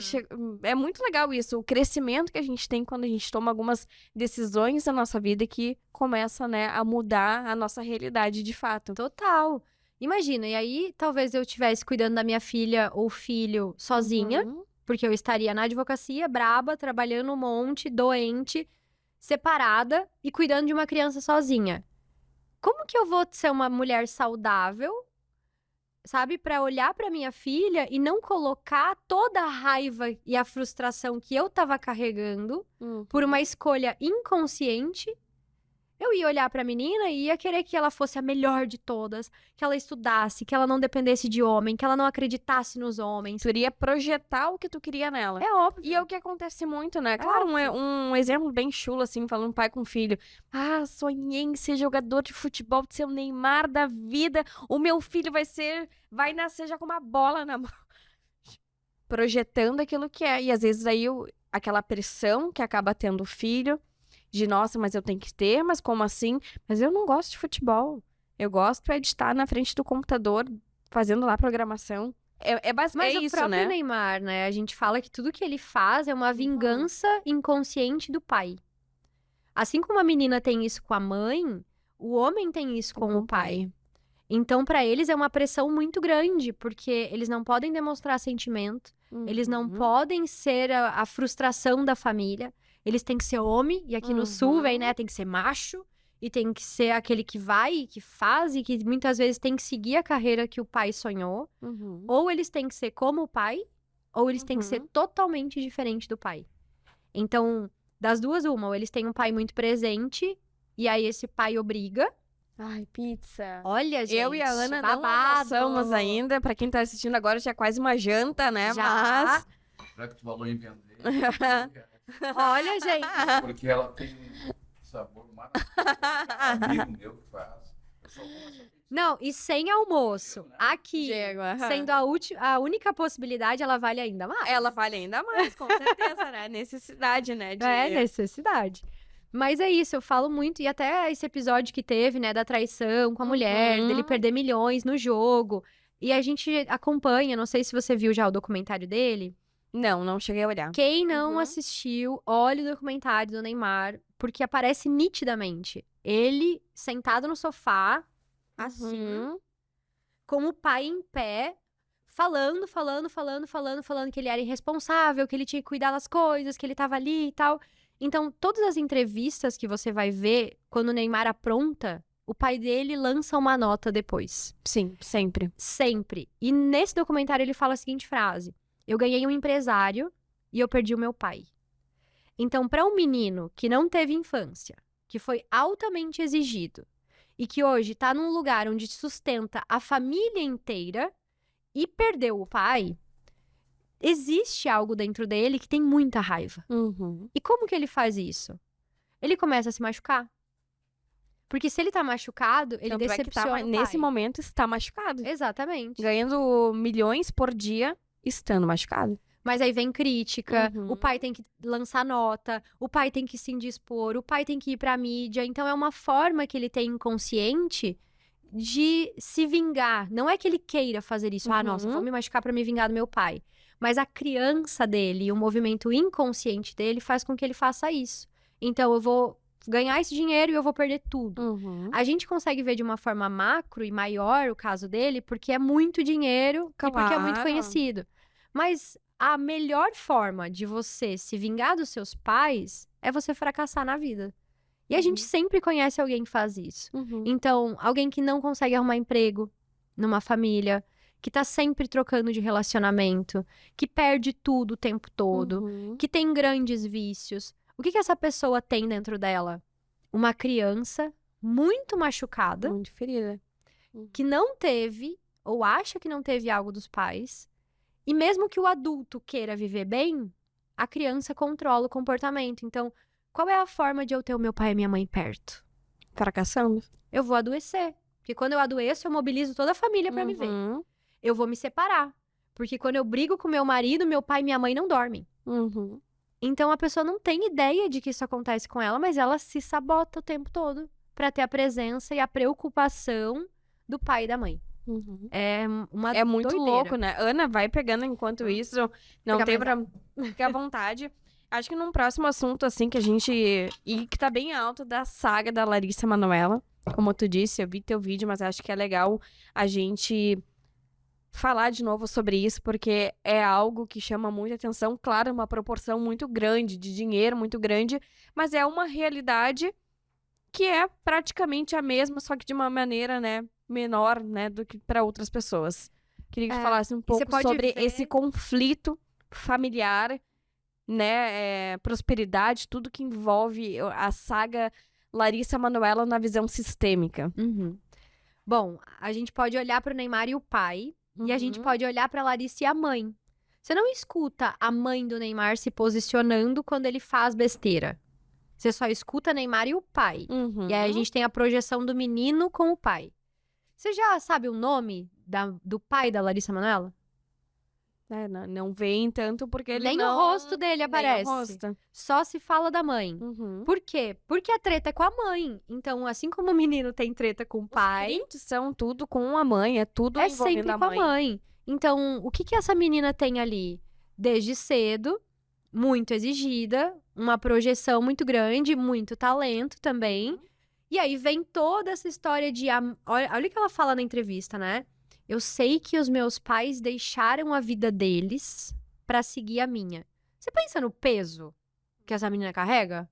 é muito legal isso, o crescimento que a gente tem quando a gente toma algumas decisões na nossa vida que começa, né, a mudar a nossa realidade de fato. Total. Imagina, e aí talvez eu estivesse cuidando da minha filha ou filho sozinha, Uhum. porque eu estaria na advocacia, braba, trabalhando um monte, doente, separada e cuidando de uma criança sozinha. Como que eu vou ser uma mulher saudável, sabe, pra olhar pra minha filha e não colocar toda a raiva e a frustração que eu tava carregando por uma escolha inconsciente? Eu ia olhar pra menina e ia querer que ela fosse a melhor de todas, que ela estudasse, que ela não dependesse de homem, que ela não acreditasse nos homens. Tu iria projetar o que tu queria nela. É óbvio. E é o que acontece muito, né? Claro, um exemplo bem chulo, assim, falando pai com filho. Ah, sonhei em ser jogador de futebol, de ser o Neymar da vida. O meu filho vai nascer já com uma bola na mão. Projetando aquilo que é. E às vezes aí aquela pressão que acaba tendo o filho, de nossa, mas eu tenho que ter, mas como assim? Mas eu não gosto de futebol. Eu gosto de estar na frente do computador, fazendo lá programação. Mas é o isso, próprio né? Neymar, né? A gente fala que tudo que ele faz é uma vingança inconsciente do pai. Assim como a menina tem isso com a mãe, o homem tem isso com o pai. Então, pra eles é uma pressão muito grande, porque eles não podem demonstrar sentimento, eles não podem ser a frustração da família, eles têm que ser homem, e aqui no sul vem, né, tem que ser macho, e tem que ser aquele que vai, que faz, e que muitas vezes tem que seguir a carreira que o pai sonhou. Ou eles têm que ser como o pai, ou eles têm que ser totalmente diferente do pai. Então, das duas, uma, ou eles têm um pai muito presente, e aí esse pai obriga. Ai, pizza. Olha, gente, Eu e a Ana não babado. almoçamos ainda. Pra quem tá assistindo agora, já é quase uma janta, né? Já. Mas... Já que tu falou em vender, Olha, gente. porque ela tem um sabor maravilhoso. Amigo meu que faz. Eu só como essa pizza. Não, e sem almoço. Aqui, Diego, aham. sendo a única possibilidade, ela vale ainda mais. Ela vale ainda mais, com certeza, né? Necessidade, né? É necessidade. Mas é isso, eu falo muito, e até esse episódio que teve, né, da traição com a mulher, dele perder milhões no jogo. E a gente acompanha, não sei se você viu já o documentário dele. Não cheguei a olhar. Quem não assistiu, olhe o documentário do Neymar, porque aparece nitidamente ele sentado no sofá, assim, com o pai em pé, falando que ele era irresponsável, que ele tinha que cuidar das coisas, que ele tava ali e tal. Então, todas as entrevistas que você vai ver, quando o Neymar apronta, o pai dele lança uma nota depois. Sim, sempre. Sempre. E nesse documentário ele fala a seguinte frase: eu ganhei um empresário e eu perdi o meu pai. Então, para um menino que não teve infância, que foi altamente exigido e que hoje tá num lugar onde sustenta a família inteira e perdeu o pai, existe algo dentro dele que tem muita raiva. Uhum. E como que ele faz isso? Ele começa a se machucar. Porque se ele tá machucado, ele Tanto é que decepciona o nesse pai. momento está machucado. Exatamente. Ganhando milhões por dia, estando machucado. Mas aí vem crítica, Uhum. o pai tem que lançar nota, o pai tem que se indispor, o pai tem que ir pra mídia. Então é uma forma que ele tem inconsciente de se vingar. Não é que ele queira fazer isso. Ah, nossa, Uhum. vou me machucar pra me vingar do meu pai. Mas a criança dele e o movimento inconsciente dele faz com que ele faça isso. Então eu vou ganhar esse dinheiro e eu vou perder tudo. Uhum. A gente consegue ver de uma forma macro e maior o caso dele, porque é muito dinheiro e porque é muito Claro. conhecido. Mas a melhor forma de você se vingar dos seus pais é você fracassar na vida. E a gente sempre conhece alguém que faz isso. Uhum. Então, alguém que não consegue arrumar emprego numa família, que tá sempre trocando de relacionamento, que perde tudo o tempo todo, Uhum. que tem grandes vícios. O que essa pessoa tem dentro dela? Uma criança muito machucada, Muito ferida. que não teve, ou acha que não teve algo dos pais. E mesmo que o adulto queira viver bem, a criança controla o comportamento. Então, qual é a forma de eu ter o meu pai e minha mãe perto? Fracassando. Eu vou adoecer. Porque quando eu adoeço, eu mobilizo toda a família pra me ver. Uhum. Eu vou me separar. Porque quando eu brigo com meu marido, meu pai e minha mãe não dormem. Uhum. Então a pessoa não tem ideia de que isso acontece com ela, mas ela se sabota o tempo todo pra ter a presença e a preocupação do pai e da mãe. Uhum. É uma É muito doideira. louco, né? Ana, vai pegando enquanto isso. Não Pega tem mais pra... Fica à vontade. Acho que num próximo assunto, assim, que a gente... E que tá bem alto, da saga da Larissa Manoela. Como tu disse, eu vi teu vídeo, mas acho que é legal a gente falar de novo sobre isso, porque é algo que chama muita atenção. Claro, uma proporção muito grande, de dinheiro muito grande, mas é uma realidade que é praticamente a mesma, só que de uma maneira, né, menor, né, do que para outras pessoas. Queria que tu falasse um pouco pode sobre ver- esse conflito familiar, né, prosperidade, tudo que envolve a saga Larissa Manoela na visão sistêmica. Uhum. Bom, a gente pode olhar para o Neymar e o pai, e a gente Uhum. pode olhar para Larissa e a mãe. Você não escuta a mãe do Neymar se posicionando quando ele faz besteira. Você só escuta Neymar e o pai. Uhum. E aí a gente tem a projeção do menino com o pai. Você já sabe o nome do pai da Larissa Manoela? É, não vem tanto porque ele Nem não... o rosto dele Nem aparece. o rosto. Só se fala da mãe. Uhum. Por quê? Porque a treta é com a mãe. Então, assim como o menino tem treta com o pai, Os prints são tudo com a mãe, é tudo é envolvendo sempre a com a mãe. mãe. Então, o que essa menina tem ali? Desde cedo, muito exigida, uma projeção muito grande, muito talento também. E aí vem toda essa história de... Olha o que ela fala na entrevista, né? Eu sei que os meus pais deixaram a vida deles pra seguir a minha. Você pensa no peso que essa menina carrega?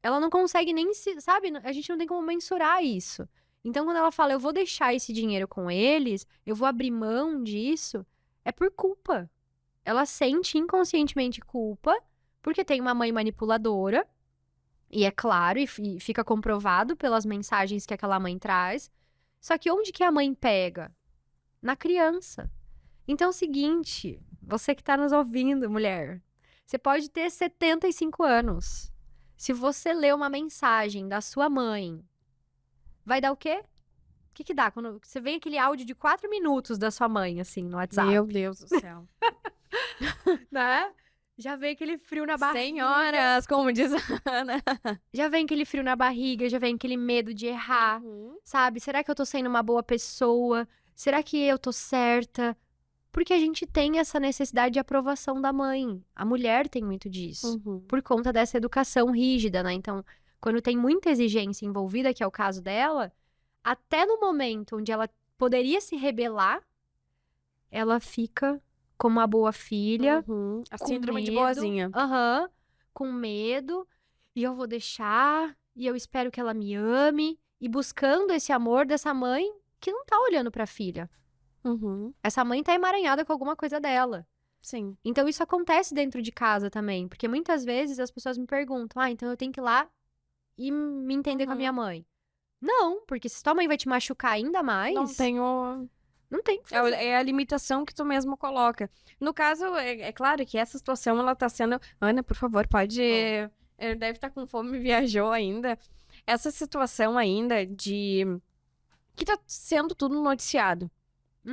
Ela não consegue nem se... Sabe? A gente não tem como mensurar isso. Então, quando ela fala, eu vou deixar esse dinheiro com eles, eu vou abrir mão disso, é por culpa. Ela sente inconscientemente culpa, porque tem uma mãe manipuladora, e é claro, e fica comprovado pelas mensagens que aquela mãe traz. Só que onde que a mãe pega? Na criança. Então é o seguinte, você que tá nos ouvindo, mulher, você pode ter 75 anos. Se você ler uma mensagem da sua mãe, vai dar o quê? O que dá? Quando você vê aquele áudio de 4 minutos da sua mãe, assim, no WhatsApp. Meu Deus do céu. Né? Já vem aquele frio na barriga. Senhoras, como diz a Ana. Já vem aquele frio na barriga, já vem aquele medo de errar, Uhum. sabe? Será que eu tô sendo uma boa pessoa? Será que eu tô certa? Porque a gente tem essa necessidade de aprovação da mãe. A mulher tem muito disso. Uhum. Por conta dessa educação rígida, né? Então, quando tem muita exigência envolvida, que é o caso dela, até no momento onde ela poderia se rebelar, ela fica como uma boa filha, A com síndrome de medo. boazinha. Aham, com medo, e eu vou deixar, e eu espero que ela me ame, e buscando esse amor dessa mãe que não tá olhando pra filha. Essa mãe tá emaranhada com alguma coisa dela. Sim. Então isso acontece dentro de casa também, porque muitas vezes as pessoas me perguntam: então eu tenho que ir lá e me entender com a minha mãe. Não, porque se tua mãe vai te machucar ainda mais, Não tenho... não tem o que fazer. É a limitação que tu mesmo coloca. No caso, é claro que essa situação, ela tá sendo... Ana, por favor, pode... Ele deve estar com fome, viajou ainda. Essa situação ainda de... Que tá sendo tudo noticiado.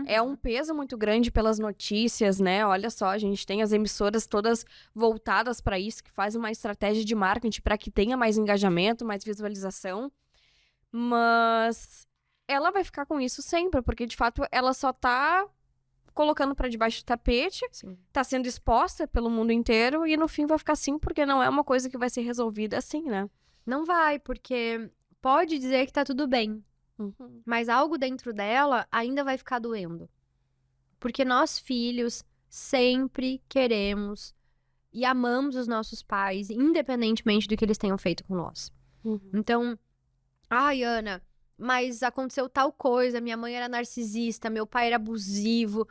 É um peso muito grande pelas notícias, né? Olha só, a gente tem as emissoras todas voltadas para isso, que fazem uma estratégia de marketing para que tenha mais engajamento, mais visualização. Mas ela vai ficar com isso sempre, porque de fato ela só tá colocando para debaixo do tapete, Sim. tá sendo exposta pelo mundo inteiro e no fim vai ficar assim, porque não é uma coisa que vai ser resolvida assim, né? Não vai, porque pode dizer que tá tudo bem, mas algo dentro dela ainda vai ficar doendo. Porque nós, filhos, sempre queremos e amamos os nossos pais, independentemente do que eles tenham feito com nós. Então, ai, Ana, mas aconteceu tal coisa, minha mãe era narcisista, meu pai era abusivo.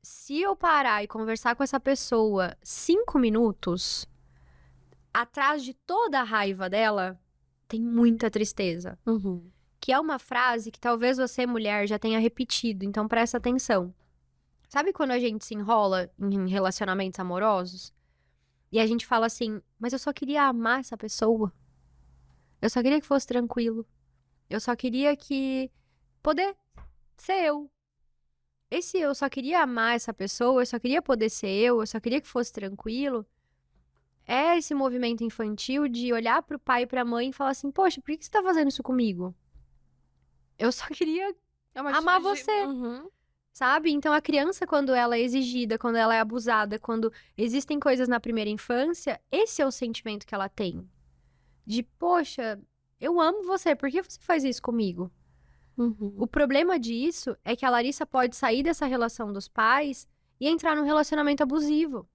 Se eu parar e conversar com essa pessoa 5 minutos, atrás de toda a raiva dela, tem muita tristeza. Que é uma frase que talvez você, mulher, já tenha repetido, então presta atenção. Sabe quando a gente se enrola em relacionamentos amorosos? E a gente fala assim, mas eu só queria amar essa pessoa. Eu só queria que fosse tranquilo. Eu só queria que... poder ser eu. Esse eu só queria amar essa pessoa, eu só queria poder ser eu só queria que fosse tranquilo. É esse movimento infantil de olhar pro pai e pra mãe e falar assim, poxa, por que você tá fazendo isso comigo? Eu só queria amar você, sabe? Então a criança, quando ela é exigida, quando ela é abusada, quando existem coisas na primeira infância, esse é o sentimento que ela tem. De, poxa, eu amo você, por que você faz isso comigo? O problema disso é que a Larissa pode sair dessa relação dos pais e entrar num relacionamento abusivo.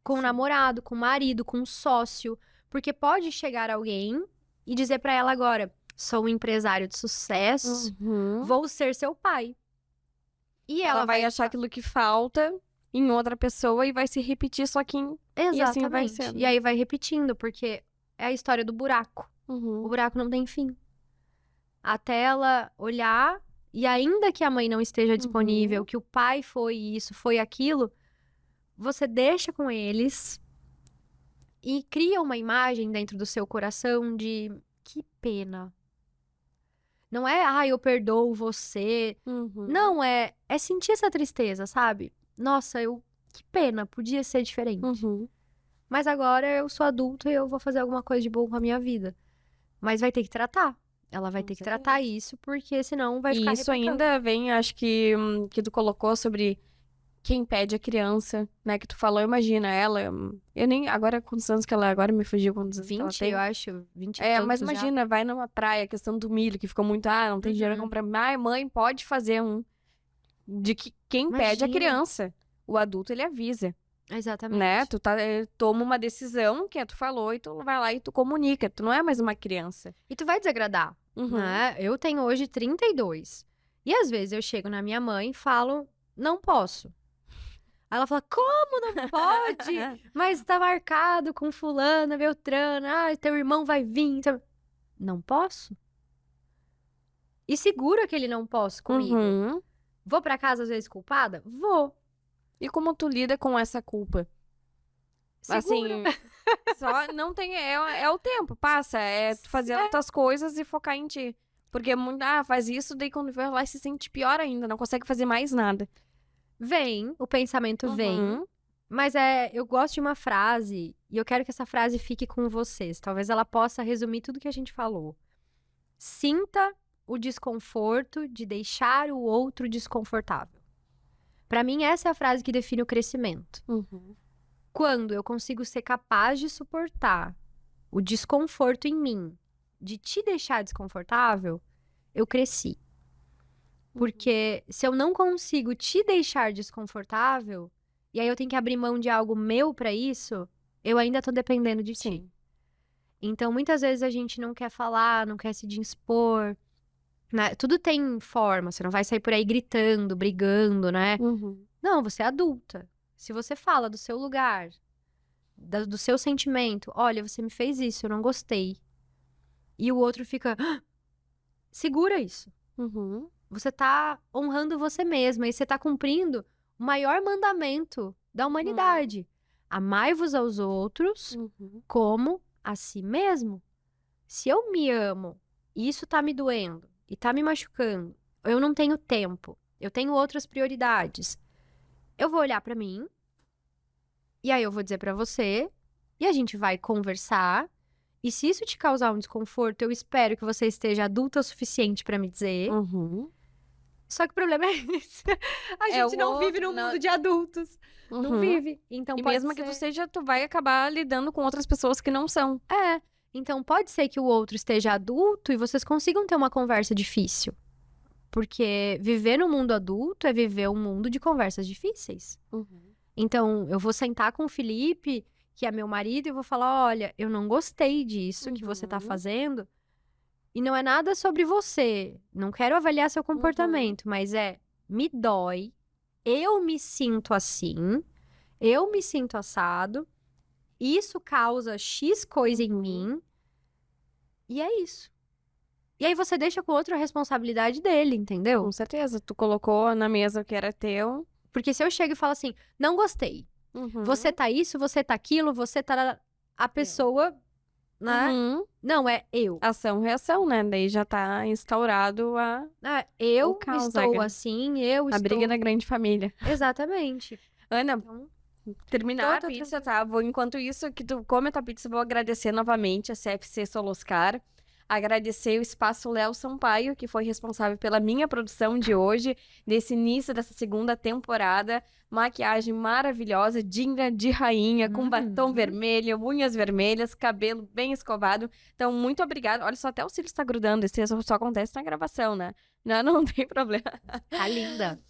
Com o namorado, com o marido, com o sócio. Porque pode chegar alguém e dizer pra ela agora, sou um empresário de sucesso, vou ser seu pai. E ela vai achar aquilo que falta em outra pessoa e vai se repetir só que Exatamente. E assim vai sendo. E aí vai repetindo, porque é a história do buraco. O buraco não tem fim. Até ela olhar, e ainda que a mãe não esteja disponível, que o pai foi isso, foi aquilo, você deixa com eles e cria uma imagem dentro do seu coração de que pena. Não é, eu perdoo você. Não, é sentir essa tristeza, sabe? Nossa, que pena, podia ser diferente. Mas agora eu sou adulta e eu vou fazer alguma coisa de bom com a minha vida. Mas vai ter que tratar. Ela vai ter que tratar isso, porque senão vai ficar isso replicando. ainda vem, acho que tu colocou sobre quem pede a criança, né? Que tu falou, imagina, ela... Eu nem... Agora, quantos anos que ela... Agora me fugiu quantos anos que ela 20, tem. eu acho. 20 e Mas tantos já. imagina, vai numa praia, questão do milho, que ficou muito... não tem dinheiro pra comprar. Mãe, pode fazer um... De que quem pede a Imagina. criança. O adulto, ele avisa. Exatamente. Né? Tu toma uma decisão, que tu falou, e tu vai lá e tu comunica. Tu não é mais uma criança. E tu vai desagradar, né? Eu tenho hoje 32. E às vezes eu chego na minha mãe e falo, não posso. Aí ela fala, como não pode? Mas tá marcado com fulana, beltrana, teu irmão vai vir. Não posso? E seguro aquele não posso comigo. Vou pra casa às vezes culpada? Vou. E como tu lida com essa culpa? Seguro. Assim, só não tem... É o tempo, passa. É tu fazer as tuas coisas e focar em ti. Porque, faz isso, daí quando vai lá se sente pior ainda. Não consegue fazer mais nada. Vem, o pensamento vem. Mas eu gosto de uma frase, e eu quero que essa frase fique com vocês. Talvez ela possa resumir tudo que a gente falou. Sinta o desconforto de deixar o outro desconfortável. Pra mim, essa é a frase que define o crescimento. Quando eu consigo ser capaz de suportar o desconforto em mim, de te deixar desconfortável, eu cresci. Porque se eu não consigo te deixar desconfortável, e aí eu tenho que abrir mão de algo meu pra isso, eu ainda tô dependendo de ti. Sim. Então, muitas vezes a gente não quer falar, não quer se dispor, né? Tudo tem forma, você não vai sair por aí gritando, brigando, né? Uhum. Não, você é adulta. Se você fala do seu lugar, do seu sentimento, olha, você me fez isso, eu não gostei. E o outro fica, "Ah, segura isso. Uhum. Você tá honrando você mesma e você tá cumprindo o maior mandamento da humanidade. Amai-vos aos outros Uhum. como a si mesmo. Se eu me amo e isso tá me doendo e tá me machucando, eu não tenho tempo, eu tenho outras prioridades, eu vou olhar pra mim e aí eu vou dizer pra você e a gente vai conversar. E se isso te causar um desconforto, eu espero que você esteja adulta o suficiente pra me dizer. Uhum. Só que o problema é esse. A É gente o não vive outro, num não- mundo de adultos. Não Uhum. vive. Então E pode mesmo ser... que tu seja, tu vai acabar lidando com outras pessoas que não são. É. Então pode ser que o outro esteja adulto e vocês consigam ter uma conversa difícil. Porque viver no mundo adulto é viver um mundo de conversas difíceis. Então, eu vou sentar com o Felipe, que é meu marido, e vou falar: olha, eu não gostei disso que você tá Uhum. fazendo. E não é nada sobre você. Não quero avaliar seu comportamento, mas me dói. Eu me sinto assim. Eu me sinto assado. Isso causa X coisa em Uhum. mim. E é isso. E aí você deixa com o outro a responsabilidade dele, entendeu? Com certeza. Tu colocou na mesa o que era teu. Porque se eu chego e falo assim, não gostei. Uhum. Você tá isso, você tá aquilo, você tá... A pessoa, né? Uhum. Não, é eu. Ação, reação, né? Daí já tá instaurado Eu O caos, estou né? assim, eu a estou... briga da grande família. Exatamente. Ana, Então, terminar a tô pizza, tá? Enquanto isso, que tu come a tua pizza, vou agradecer novamente a CFC Soloscar. Agradecer o Espaço Léo Sampaio, que foi responsável pela minha produção de hoje, desse início dessa segunda temporada. Maquiagem maravilhosa, digna de rainha, com batom vermelho, unhas vermelhas, cabelo bem escovado. Então, muito obrigada. Olha só, até o cílio está grudando. Isso só acontece na gravação, né? Não tem problema. tá linda.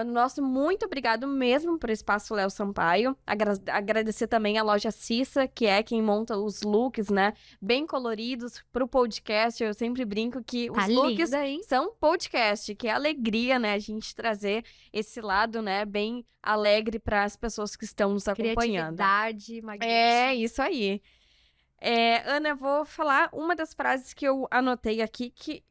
Nosso muito obrigado mesmo por Espaço Léo Sampaio. Agradecer também a loja Cissa, que é quem monta os looks, né? Bem coloridos pro podcast. Eu sempre brinco que Tá os looks linda, hein? são podcast, que é alegria, né? A gente trazer esse lado, né? Bem alegre para as pessoas que estão nos acompanhando. Criatividade, magnífica. É, isso aí. Ana, eu vou falar uma das frases que eu anotei aqui, que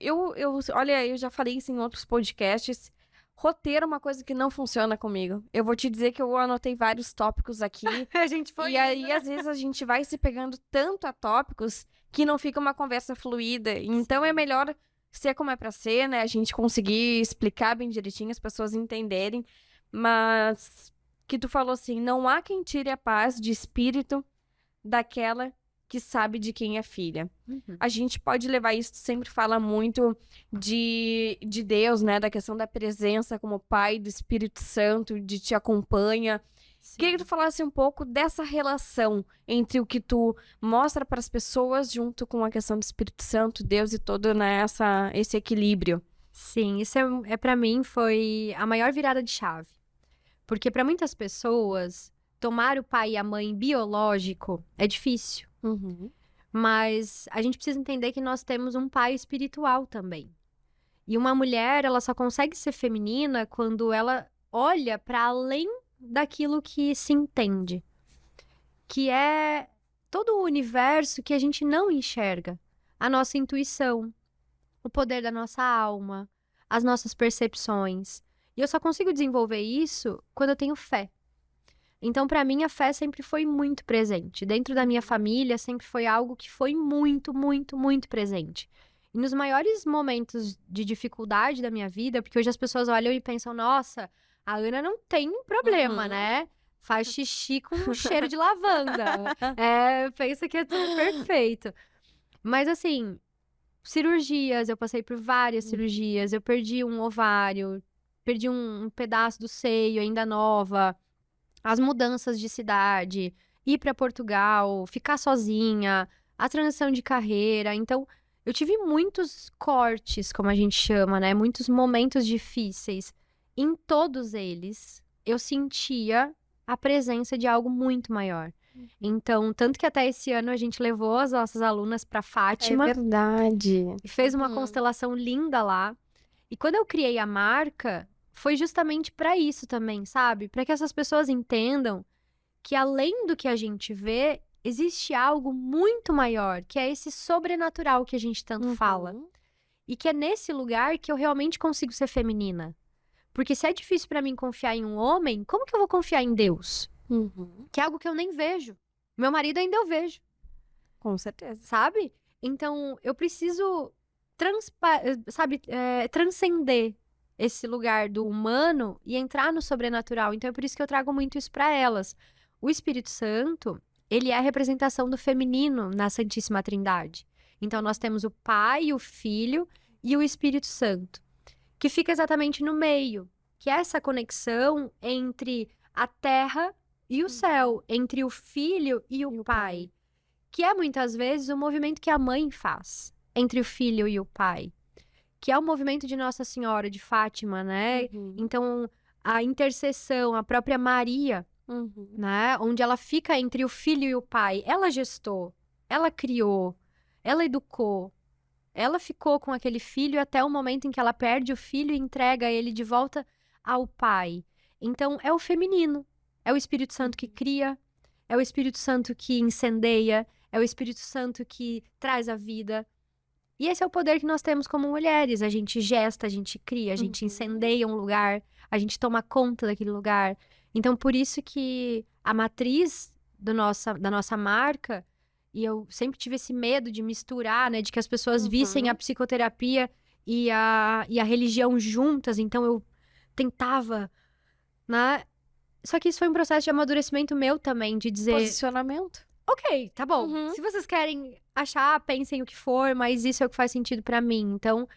olha, eu já falei isso em outros podcasts. Roteiro é uma coisa que não funciona comigo. Eu vou te dizer que eu anotei vários tópicos aqui. A gente foi E aí, às vezes, a gente vai se pegando tanto a tópicos que não fica uma conversa fluida. Então, é melhor ser como é pra ser, né? A gente conseguir explicar bem direitinho, as pessoas entenderem. Mas que tu falou assim, não há quem tire a paz de espírito daquela que sabe de quem é filha. A gente pode levar isso, sempre fala muito de Deus, né? Da questão da presença como Pai, do Espírito Santo, de te acompanha. Queria que tu falasse um pouco dessa relação entre o que tu mostra para as pessoas junto com a questão do Espírito Santo, Deus e todo, né, esse equilíbrio. Sim, isso para mim foi a maior virada de chave. Porque para muitas pessoas, tomar o pai e a mãe biológico é difícil. Mas a gente precisa entender que nós temos um pai espiritual também. E uma mulher, ela só consegue ser feminina quando ela olha para além daquilo que se entende. Que é todo o universo que a gente não enxerga. A nossa intuição, o poder da nossa alma, as nossas percepções. E eu só consigo desenvolver isso quando eu tenho fé. Então, para mim, a fé sempre foi muito presente. Dentro da minha família, sempre foi algo que foi muito, muito, muito presente. E nos maiores momentos de dificuldade da minha vida, porque hoje as pessoas olham e pensam, nossa, a Ana não tem problema, né? Faz xixi com um cheiro de lavanda. Pensa que é tudo perfeito. Mas, assim, cirurgias, eu passei por várias cirurgias. Eu perdi um ovário, perdi um pedaço do seio, ainda nova. As mudanças de cidade, ir para Portugal, ficar sozinha, a transição de carreira. Então, eu tive muitos cortes, como a gente chama, né? Muitos momentos difíceis. Em todos eles, eu sentia a presença de algo muito maior. Então, tanto que até esse ano a gente levou as nossas alunas para É Fátima verdade. e fez uma Uhum. constelação linda lá. E quando eu criei a marca, foi justamente para isso também, sabe? Para que essas pessoas entendam que além do que a gente vê, existe algo muito maior, que é esse sobrenatural que a gente tanto fala. Uhum. E que é nesse lugar que eu realmente consigo ser feminina. Porque se é difícil para mim confiar em um homem, como que eu vou confiar em Deus? Uhum. Que é algo que eu nem vejo. Meu marido ainda eu vejo, Com certeza. sabe? Então, eu preciso, transcender esse lugar do humano e entrar no sobrenatural. Então, é por isso que eu trago muito isso para elas. O Espírito Santo, ele é a representação do feminino na Santíssima Trindade. Então, nós temos o Pai, o Filho e o Espírito Santo, que fica exatamente no meio, que é essa conexão entre a terra e o céu, entre o filho e o pai, que é muitas vezes o movimento que a mãe faz entre o filho e o pai, que é o movimento de Nossa Senhora de Fátima, né? Uhum. Então, a intercessão, a própria Maria, Uhum. né? Onde ela fica entre o filho e o pai. Ela gestou, ela criou, ela educou, ela ficou com aquele filho até o momento em que ela perde o filho e entrega ele de volta ao pai. Então, é o feminino. É o Espírito Santo que cria, é o Espírito Santo que incendeia, é o Espírito Santo que traz a vida. E esse é o poder que nós temos como mulheres. A gente gesta, a gente cria, a gente incendeia um lugar, a gente toma conta daquele lugar. Então, por isso que a matriz da nossa marca, e eu sempre tive esse medo de misturar, né? De que as pessoas vissem a psicoterapia e a religião juntas. Então, eu tentava, né? Só que isso foi um processo de amadurecimento meu também, de dizer, Posicionamento. ok, tá bom. Uhum. Se vocês querem achar, pensem o que for, mas isso é o que faz sentido pra mim. Então,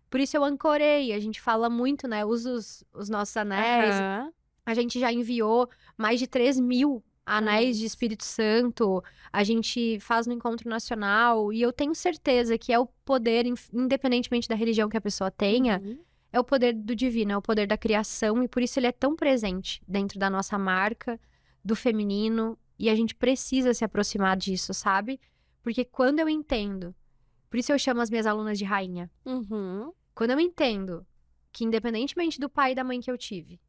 por isso eu ancorei. A gente fala muito, né? Usa os nossos anéis. Aham. A gente já enviou mais de 3.000 anéis de Anéis. Espírito Santo. A gente faz no Encontro Nacional. E eu tenho certeza que é o poder, independentemente da religião que a pessoa tenha, Uhum. é o poder do divino, é o poder da criação. E por isso ele é tão presente dentro da nossa marca, do feminino. E a gente precisa se aproximar disso, sabe? Porque quando eu entendo, por isso eu chamo as minhas alunas de rainha. Uhum. Quando eu entendo que independentemente do pai e da mãe que eu tive,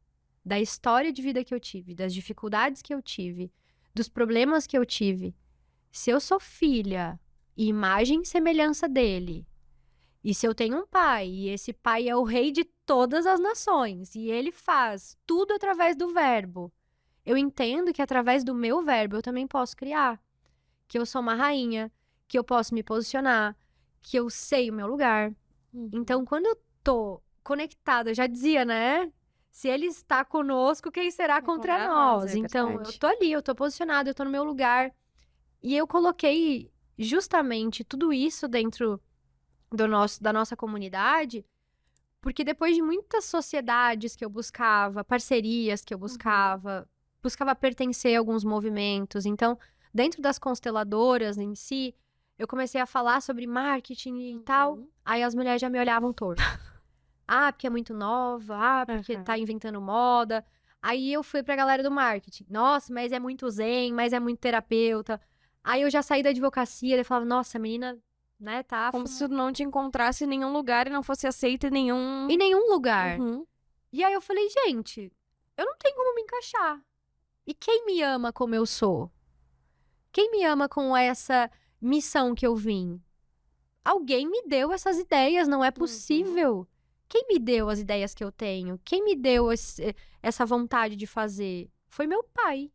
da história de vida que eu tive, das dificuldades que eu tive, dos problemas que eu tive, se eu sou filha e imagem e semelhança dele, e se eu tenho um pai, e esse pai é o rei de todas as nações, e ele faz tudo através do verbo, eu entendo que através do meu verbo eu também posso criar. Que eu sou uma rainha, que eu posso me posicionar, que eu sei o meu lugar. Uhum. Então, quando eu tô conectada, eu já dizia, né? Se ele está conosco, quem será contra nós? é Então, eu verdade. tô ali, eu tô posicionada, eu tô no meu lugar. E eu coloquei justamente tudo isso dentro da nossa comunidade, porque depois de muitas sociedades que eu buscava, parcerias que eu buscava pertencer a alguns movimentos. Então, dentro das consteladoras em si, eu comecei a falar sobre marketing e tal. Aí as mulheres já me olhavam torto. Ah, porque é muito nova. Ah, porque tá inventando moda. Aí eu fui pra galera do marketing. Nossa, mas é muito zen, mas é muito terapeuta. Aí eu já saí da advocacia e falava, nossa, a menina, né, tá... Como se tu não te encontrasse em nenhum lugar e não fosse aceita em nenhum... Em nenhum lugar. Uhum. E aí eu falei, gente, eu não tenho como me encaixar. E quem me ama como eu sou? Quem me ama com essa missão que eu vim? Alguém me deu essas ideias, não é possível. Quem me deu as ideias que eu tenho? Quem me deu essa vontade de fazer? Foi meu pai.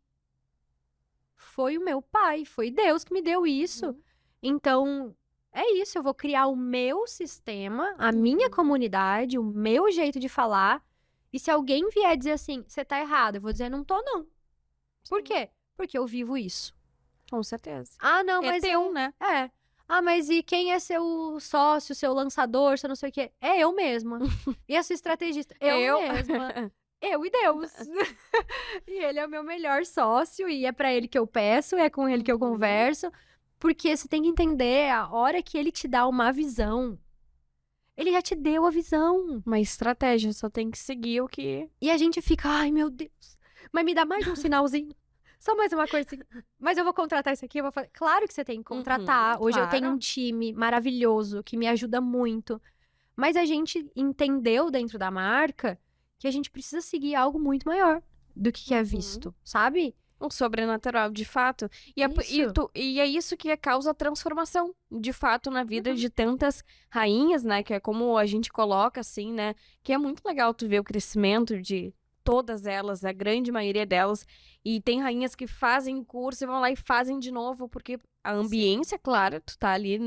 Foi o meu pai, foi Deus que me deu isso. Então, é isso, eu vou criar o meu sistema, a minha comunidade, o meu jeito de falar. E se alguém vier dizer assim, você tá errado, eu vou dizer, não tô não. Por quê? Porque eu vivo isso. Com certeza. Ah, não, É mas teu, né? É. Ah, mas e quem é seu sócio, seu lançador, seu não sei o quê? É eu mesma. E a sua estrategista? Eu mesma. Eu e Deus. E ele é o meu melhor sócio e é pra ele que eu peço, é com ele que eu converso. Porque você tem que entender, a hora que ele te dá uma visão, ele já te deu a visão. Uma estratégia, só tem que seguir o que... E a gente fica, ai meu Deus, mas me dá mais um sinalzinho. Só mais uma coisa assim. Mas eu vou contratar isso aqui, eu vou fazer. Claro que você tem que contratar. Hoje eu tenho claro. um time maravilhoso que me ajuda muito. Mas a gente entendeu dentro da marca que a gente precisa seguir algo muito maior do que é visto, sabe? O sobrenatural, de fato. Isso. E é isso que causa a transformação, de fato, na vida de tantas rainhas, né? Que é como a gente coloca, assim, né? Que é muito legal tu ver o crescimento de todas elas, a grande maioria delas. E tem rainhas que fazem curso e vão lá e fazem de novo, porque a ambiência, claro, tu tá ali,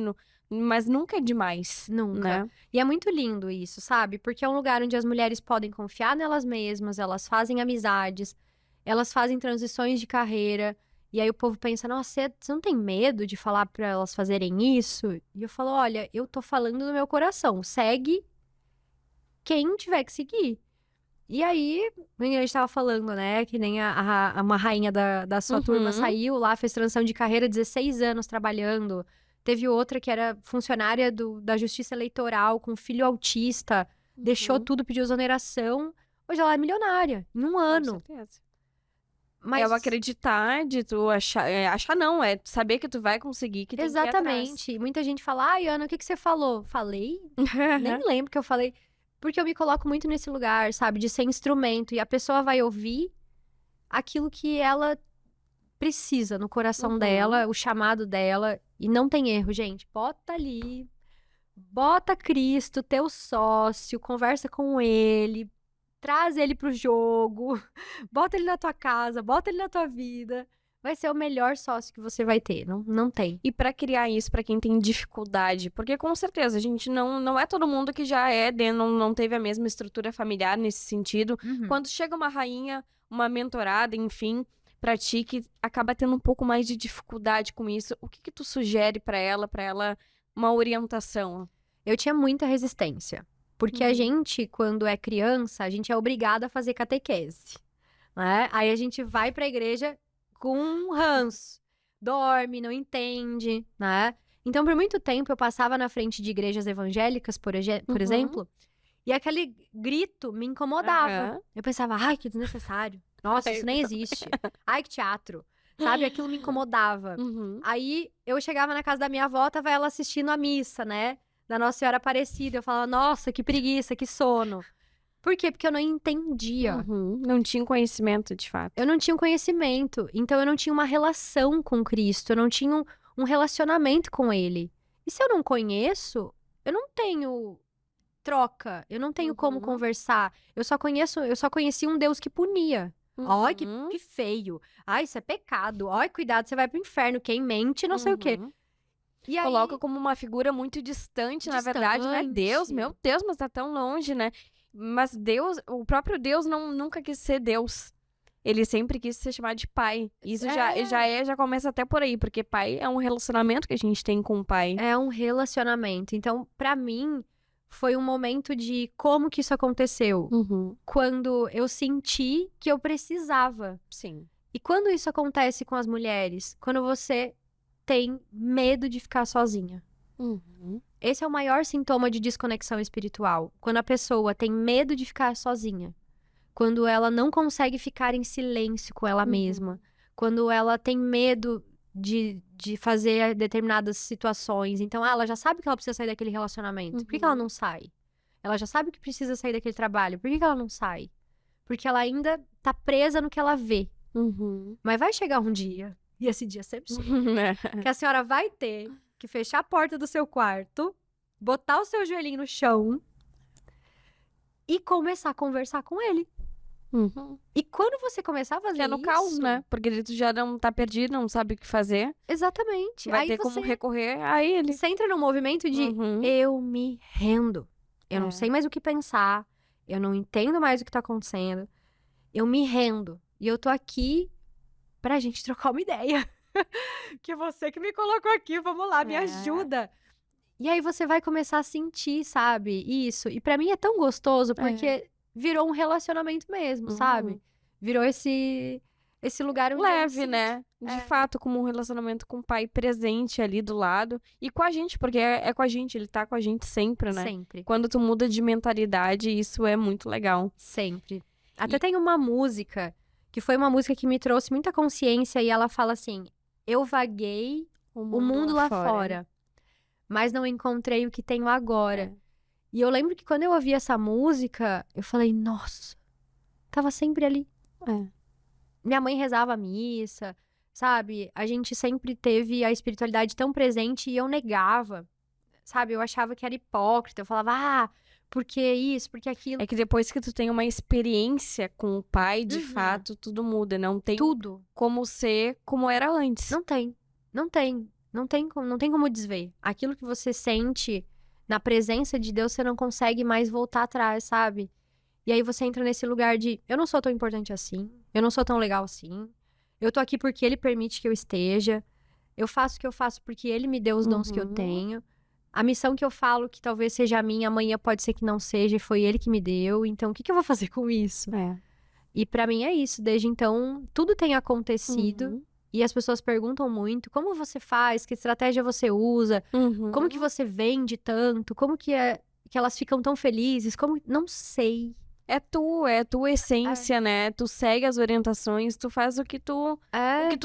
mas nunca é demais. Nunca. Né? E é muito lindo isso, sabe? Porque é um lugar onde as mulheres podem confiar nelas mesmas, elas fazem amizades, elas fazem transições de carreira. E aí o povo pensa, nossa, você não tem medo de falar pra elas fazerem isso? E eu falo, olha, eu tô falando do meu coração, segue quem tiver que seguir. E aí, a gente tava falando, né, que nem uma rainha da sua turma saiu lá, fez transição de carreira, 16 anos trabalhando. Teve outra que era funcionária da Justiça Eleitoral, com filho autista, deixou tudo, pediu exoneração. Hoje ela é milionária, em um ano. Com certeza. Mas... É o acreditar de tu achar... achar não, é saber que tu vai conseguir, que tem que ir atrás. Exatamente. Muita gente fala, ai, Ana, o que você falou? Falei? Nem lembro o que eu falei. Porque eu me coloco muito nesse lugar, sabe? De ser instrumento. E a pessoa vai ouvir aquilo que ela precisa no coração dela, o chamado dela. E não tem erro, gente. Bota ali. Bota Cristo, teu sócio, conversa com ele. Traz ele pro jogo. Bota ele na tua casa, bota ele na tua vida. Vai ser o melhor sócio que você vai ter. Não tem. E pra criar isso pra quem tem dificuldade, porque com certeza a gente não é todo mundo que já não teve a mesma estrutura familiar nesse sentido. Quando chega uma rainha, uma mentorada, enfim, pra ti que acaba tendo um pouco mais de dificuldade com isso, o que tu sugere pra ela uma orientação? Eu tinha muita resistência, porque a gente, quando é criança, a gente é obrigada a fazer catequese, né? Aí a gente vai pra igreja com um ranço, dorme, não entende, né? Então, por muito tempo, eu passava na frente de igrejas evangélicas, por exemplo, e aquele grito me incomodava. Eu pensava, ai, que desnecessário. Nossa, isso nem existe. Ai, que teatro. Sabe? Aquilo me incomodava. Aí, eu chegava na casa da minha avó, tava ela assistindo a missa, né? Da Nossa Senhora Aparecida. Eu falava, nossa, que preguiça, que sono. Por quê? Porque eu não entendia. Não tinha conhecimento, de fato. Eu não tinha um conhecimento. Então, eu não tinha uma relação com Cristo. Eu não tinha um relacionamento com Ele. E se eu não conheço, eu não tenho troca. Eu não tenho como conversar. Eu só conheci um Deus que punia. Ai, que feio. Ai, isso é pecado. Ai, cuidado, você vai pro inferno. Quem mente, não sei o quê. E aí... Coloca como uma figura muito distante, na verdade, né? Deus, meu Deus, mas tá tão longe, né? Mas Deus, o próprio Deus nunca quis ser Deus. Ele sempre quis ser chamado de pai. Isso já começa até por aí, porque pai é um relacionamento que a gente tem com o pai. É um relacionamento. Então, pra mim, foi um momento de como que isso aconteceu. Quando eu senti que eu precisava. Sim. E quando isso acontece com as mulheres? Quando você tem medo de ficar sozinha. Esse é o maior sintoma de desconexão espiritual. Quando a pessoa tem medo de ficar sozinha. Quando ela não consegue ficar em silêncio com ela mesma. Quando ela tem medo de fazer determinadas situações. Então, ela já sabe que ela precisa sair daquele relacionamento. Por que ela não sai? Ela já sabe que precisa sair daquele trabalho. Por que ela não sai? Porque ela ainda tá presa no que ela vê. Mas vai chegar um dia, e esse dia sempre chega, que a senhora vai ter que fechar a porta do seu quarto, botar o seu joelhinho no chão e começar a conversar com ele. E quando você começar a fazer isso... É no caos, né? Porque tu já não tá perdido, não sabe o que fazer. Exatamente. Vai aí ter como recorrer a ele. Você entra num movimento de eu me rendo. Eu não sei mais o que pensar. Eu não entendo mais o que tá acontecendo. Eu me rendo. E eu tô aqui pra gente trocar uma ideia. Que você que me colocou aqui, vamos lá, me ajuda. E aí você vai começar a sentir, sabe? Isso. E pra mim é tão gostoso, porque virou um relacionamento mesmo, sabe? Virou esse esse lugar onde leve, né? De É. fato, como um relacionamento com o pai presente ali do lado. E com a gente, porque é com a gente, ele tá com a gente sempre, né? Sempre, Quando tu muda de mentalidade, isso é muito legal. sempre. Até tem uma música, que foi uma música que me trouxe muita consciência, e ela fala assim, eu vaguei o mundo lá fora, mas não encontrei o que tenho agora. É. E eu lembro que quando eu ouvi essa música, eu falei, nossa, tava sempre ali. É. Minha mãe rezava a missa, sabe? A gente sempre teve a espiritualidade tão presente e eu negava, sabe? Eu achava que era hipócrita. Eu falava, por que isso, por que aquilo? É que depois que tu tem uma experiência com o pai, de Uhum. fato, tudo muda. Não tem Tudo. como ser como era antes. Não tem. Não tem. Não tem como desver. Aquilo que você sente na presença de Deus, você não consegue mais voltar atrás, sabe? E aí você entra nesse lugar de, eu não sou tão importante assim, eu não sou tão legal assim, eu tô aqui porque ele permite que eu esteja, eu faço o que eu faço porque ele me deu os dons que eu Uhum. tenho, a missão que eu falo que talvez seja a minha, amanhã pode ser que não seja, e foi ele que me deu, então o que eu vou fazer com isso? É. E pra mim é isso, desde então, tudo tem acontecido, Uhum. e as pessoas perguntam muito, como você faz, que estratégia você usa, Uhum. como que você vende tanto, como que é que elas ficam tão felizes, como, não sei. É tua essência, né? Tu segue as orientações, tu faz o que tu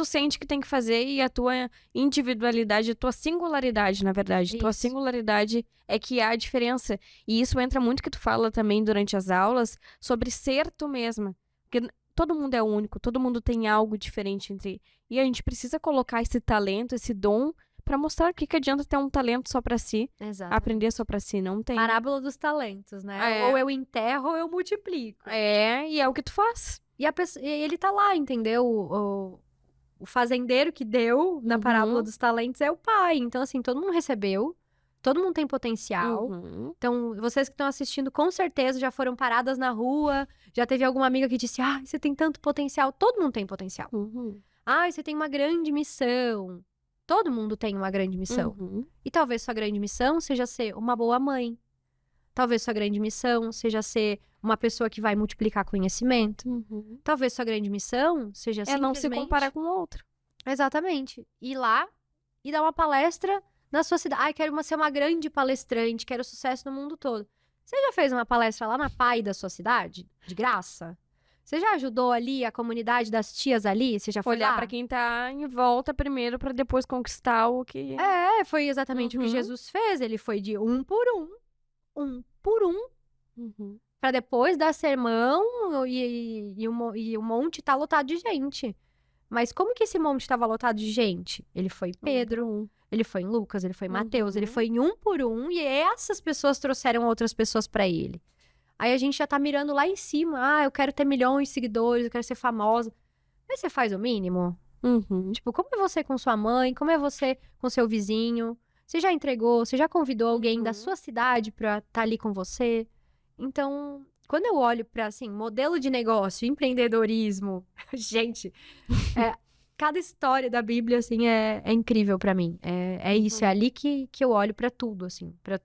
sente que tem que fazer e a tua individualidade, a tua singularidade, na verdade. Tua Isso. singularidade é que há a diferença. E isso entra muito que tu fala também durante as aulas sobre ser tu mesma. Porque todo mundo é único, todo mundo tem algo diferente entre. E a gente precisa colocar esse talento, esse dom, pra mostrar o que adianta ter um talento só pra si, Exato. aprender só pra si. Não tem. Parábola dos talentos, né? É. Ou eu enterro ou eu multiplico. É, e é o que tu faz. E ele tá lá, entendeu? O fazendeiro que deu na Uhum. parábola dos talentos é o pai. Então, assim, todo mundo recebeu, todo mundo tem potencial. Uhum. Então, vocês que estão assistindo, com certeza já foram paradas na rua, já teve alguma amiga que disse, você tem tanto potencial. Todo mundo tem potencial. Uhum. Você tem uma grande missão. Todo mundo tem uma grande missão. Uhum. E talvez sua grande missão seja ser uma boa mãe. Talvez sua grande missão seja ser uma pessoa que vai multiplicar conhecimento. Uhum. Talvez sua grande missão seja É não se simplesmente... comparar com o outro. Exatamente. Ir lá e dar uma palestra na sua cidade. Quero ser uma grande palestrante, quero sucesso no mundo todo. Você já fez uma palestra lá na PAI da sua cidade? De graça? Você já ajudou ali a comunidade das tias ali? Você já foi Olhar lá? pra quem tá em volta primeiro pra depois conquistar o que. Foi exatamente o que Uhum. Jesus fez. Ele foi de um por um, Uhum. pra depois dar sermão e o monte tá lotado de gente. Mas como que esse monte estava lotado de gente? Ele foi em Pedro, ele foi em Lucas, ele foi em Mateus, ele Uhum. foi em um por um, e essas pessoas trouxeram outras pessoas pra ele. Aí a gente já tá mirando lá em cima. Eu quero ter milhões de seguidores, eu quero ser famosa. Mas você faz o mínimo? Uhum. Tipo, como é você com sua mãe? Como é você com seu vizinho? Você já entregou? Você já convidou alguém da Uhum. sua cidade pra estar ali com você? Então, quando eu olho pra, assim, modelo de negócio, empreendedorismo, gente, cada história da Bíblia, assim, é incrível pra mim. É isso, é ali que eu olho pra tudo, assim, pra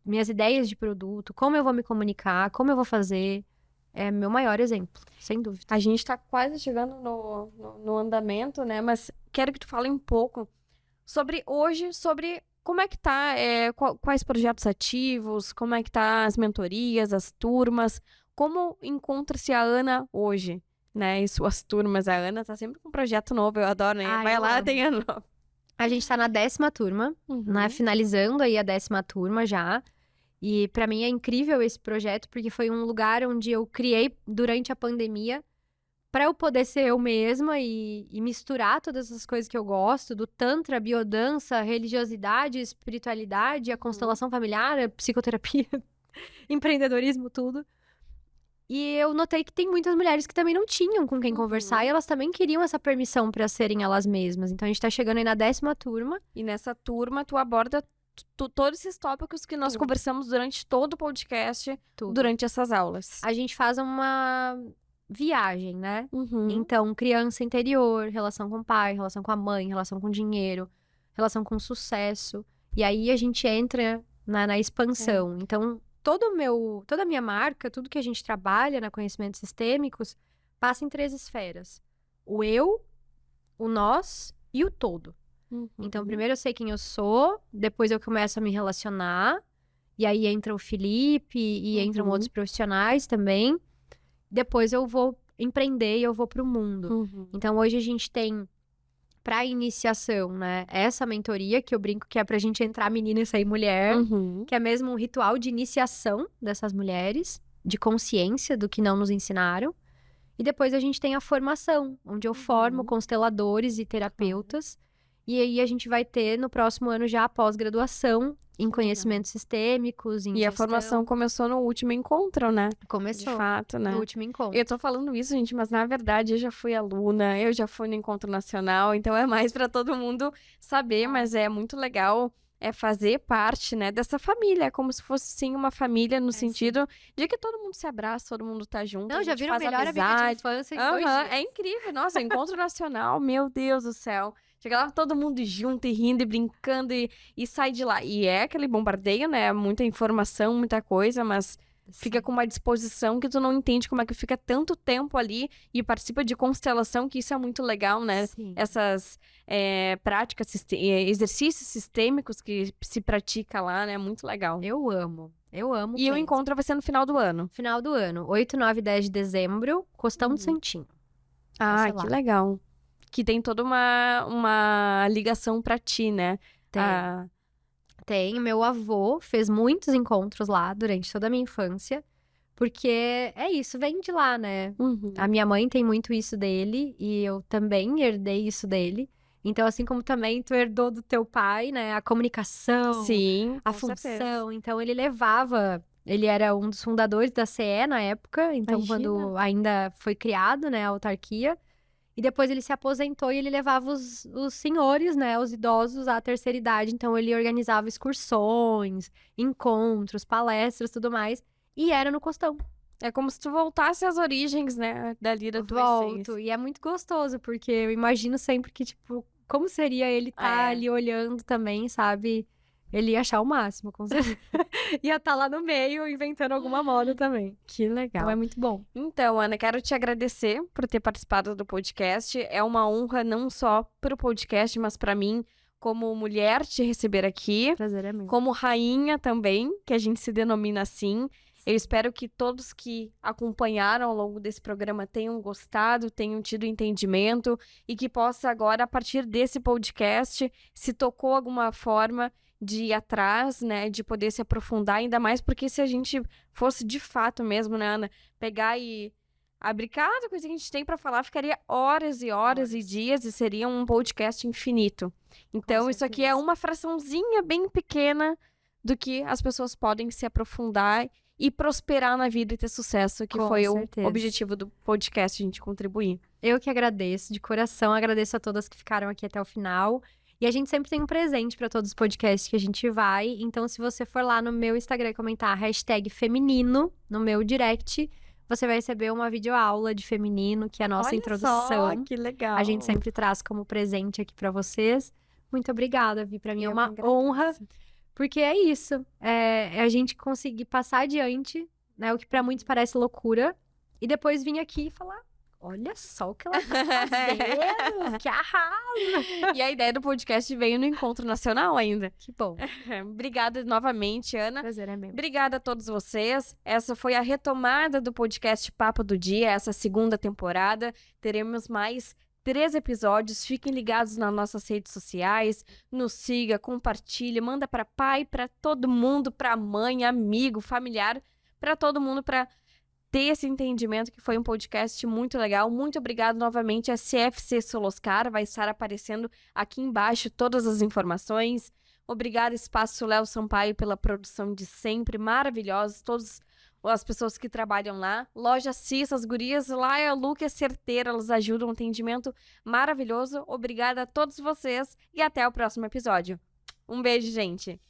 minhas ideias de produto, como eu vou me comunicar, como eu vou fazer. É meu maior exemplo, sem dúvida. A gente tá quase chegando no andamento, né? Mas quero que tu fale um pouco sobre hoje, sobre como é que tá, quais projetos ativos, como é que tá as mentorias, as turmas, como encontra-se a Ana hoje, né? E suas turmas. A Ana tá sempre com um projeto novo, eu adoro, né? Vai Eu lá, amo. tem ano novo. A gente tá na 10ª turma, né? Finalizando aí a 10ª turma já. E pra mim é incrível esse projeto, porque foi um lugar onde eu criei durante a pandemia pra eu poder ser eu mesma e misturar todas as coisas que eu gosto, do tantra, biodança, religiosidade, espiritualidade, a constelação familiar, a psicoterapia, empreendedorismo, tudo. E eu notei que tem muitas mulheres que também não tinham com quem conversar e elas também queriam essa permissão pra serem elas mesmas. Então a gente tá chegando aí na 10ª turma. E nessa turma tu aborda todos esses tópicos que nós Tudo. conversamos durante todo o podcast, Tudo. durante essas aulas. A gente faz uma viagem, né? Uhum. Então, criança interior, relação com o pai, relação com a mãe, relação com o dinheiro, relação com o sucesso. E aí a gente entra na expansão. Então, toda a minha marca, tudo que a gente trabalha na Conhecimentos Sistêmicos, passa em 3 esferas. o eu, o nós e o todo. Então, primeiro eu sei quem eu sou, depois eu começo a me relacionar, e aí entra o Felipe e entram outros profissionais também. Depois eu vou empreender e eu vou pro mundo. Então, hoje a gente tem, pra iniciação, né, essa mentoria, que eu brinco que é pra gente entrar menina e sair mulher, que é mesmo um ritual de iniciação dessas mulheres, de consciência do que não nos ensinaram. E depois a gente tem a formação, onde eu formo consteladores e terapeutas. E aí a gente vai ter no próximo ano já a pós-graduação em conhecimentos sistêmicos, em E a gestão. formação começou no último encontro, né? Começou De fato, né? no último encontro. Eu tô falando isso, gente, mas na verdade eu já fui aluna, eu já fui no encontro nacional, então é mais pra todo mundo saber, mas é muito legal fazer parte, né, dessa família, como se fosse sim uma família no sentido de que todo mundo se abraça, todo mundo tá junto, Não, a já gente viram faz melhor amiga de amizade. infância em 2 dias. É incrível, nossa, encontro nacional, meu Deus do céu. Chega lá todo mundo junto e rindo e brincando e sai de lá. E é aquele bombardeio, né? Muita informação, muita coisa, mas fica com uma disposição que tu não entende como é que fica tanto tempo ali e participa de constelação, que isso é muito legal, né? Sim. Essas práticas, exercícios sistêmicos que se pratica lá, né? Muito legal. Eu amo E o mesmo. encontro vai ser no final do ano. Final do ano, 8, 9 e 10 de dezembro, Costão do Santinho. Ah, Vai ser que lá. legal. Que tem toda uma ligação pra ti, né? Tem. Tem, meu avô fez muitos encontros lá durante toda a minha infância, porque é isso, vem de lá, né? A minha mãe tem muito isso dele e eu também herdei isso dele. Então, assim como também tu herdou do teu pai, né? A comunicação, Sim, a com função. certeza. Então, ele levava... Ele era um dos fundadores da CE na época, então quando ainda foi criado, né, a autarquia. E depois ele se aposentou e ele levava os senhores, né, os idosos à terceira idade. Então ele organizava excursões, encontros, palestras, tudo mais. E era no Costão. É como se tu voltasse às origens, né, dali da tua Volto. essência. E é muito gostoso, porque eu imagino sempre que, tipo, como seria ele estar ali olhando também, sabe? Ele ia achar o máximo, com certeza. Ia estar lá no meio, inventando alguma moda também. Que legal. Então é muito bom. Então, Ana, quero te agradecer por ter participado do podcast. É uma honra não só pro podcast, mas pra mim, como mulher, te receber aqui. Prazer é meu. Como rainha também, que a gente se denomina assim. Eu espero que todos que acompanharam ao longo desse programa tenham gostado, tenham tido entendimento e que possa agora, a partir desse podcast, se tocou alguma forma de ir atrás, né, de poder se aprofundar ainda mais, porque se a gente fosse de fato mesmo, né, Ana, pegar e abrir cada coisa que a gente tem para falar, ficaria horas e horas e dias e seria um podcast infinito. Então, isso aqui é uma fraçãozinha bem pequena do que as pessoas podem se aprofundar e prosperar na vida e ter sucesso, que foi o objetivo do podcast, a gente contribuir. Eu que agradeço, de coração, agradeço a todas que ficaram aqui até o final. E a gente sempre tem um presente para todos os podcasts que a gente vai. Então, se você for lá no meu Instagram e comentar #feminino no meu direct, você vai receber uma videoaula de feminino, que é a nossa introdução. Só, que legal. A gente sempre traz como presente aqui para vocês. Muito obrigada, Vi. Para mim é uma honra, porque é isso. É a gente conseguir passar adiante, né, o que para muitos parece loucura, e depois vir aqui e falar: olha só o que ela tá fazendo, que arrasa! E a ideia do podcast veio no Encontro Nacional ainda. Que bom. Obrigada novamente, Ana. Prazer é meu. Obrigada a todos vocês. Essa foi a retomada do podcast Papo do Dia, essa segunda temporada. Teremos mais 3 episódios. Fiquem ligados nas nossas redes sociais. Nos siga, compartilhe, manda para pai, para todo mundo, para mãe, amigo, familiar, para todo mundo, para ter esse entendimento que foi um podcast muito legal. Muito obrigado novamente a CFC Soloscar, vai estar aparecendo aqui embaixo todas as informações. Obrigada, Espaço Léo Sampaio, pela produção de sempre, maravilhosos, todas as pessoas que trabalham lá. Loja Cis, as gurias, lá é a Lu que é certeira, elas ajudam, um atendimento maravilhoso. Obrigada a todos vocês e até o próximo episódio. Um beijo, gente!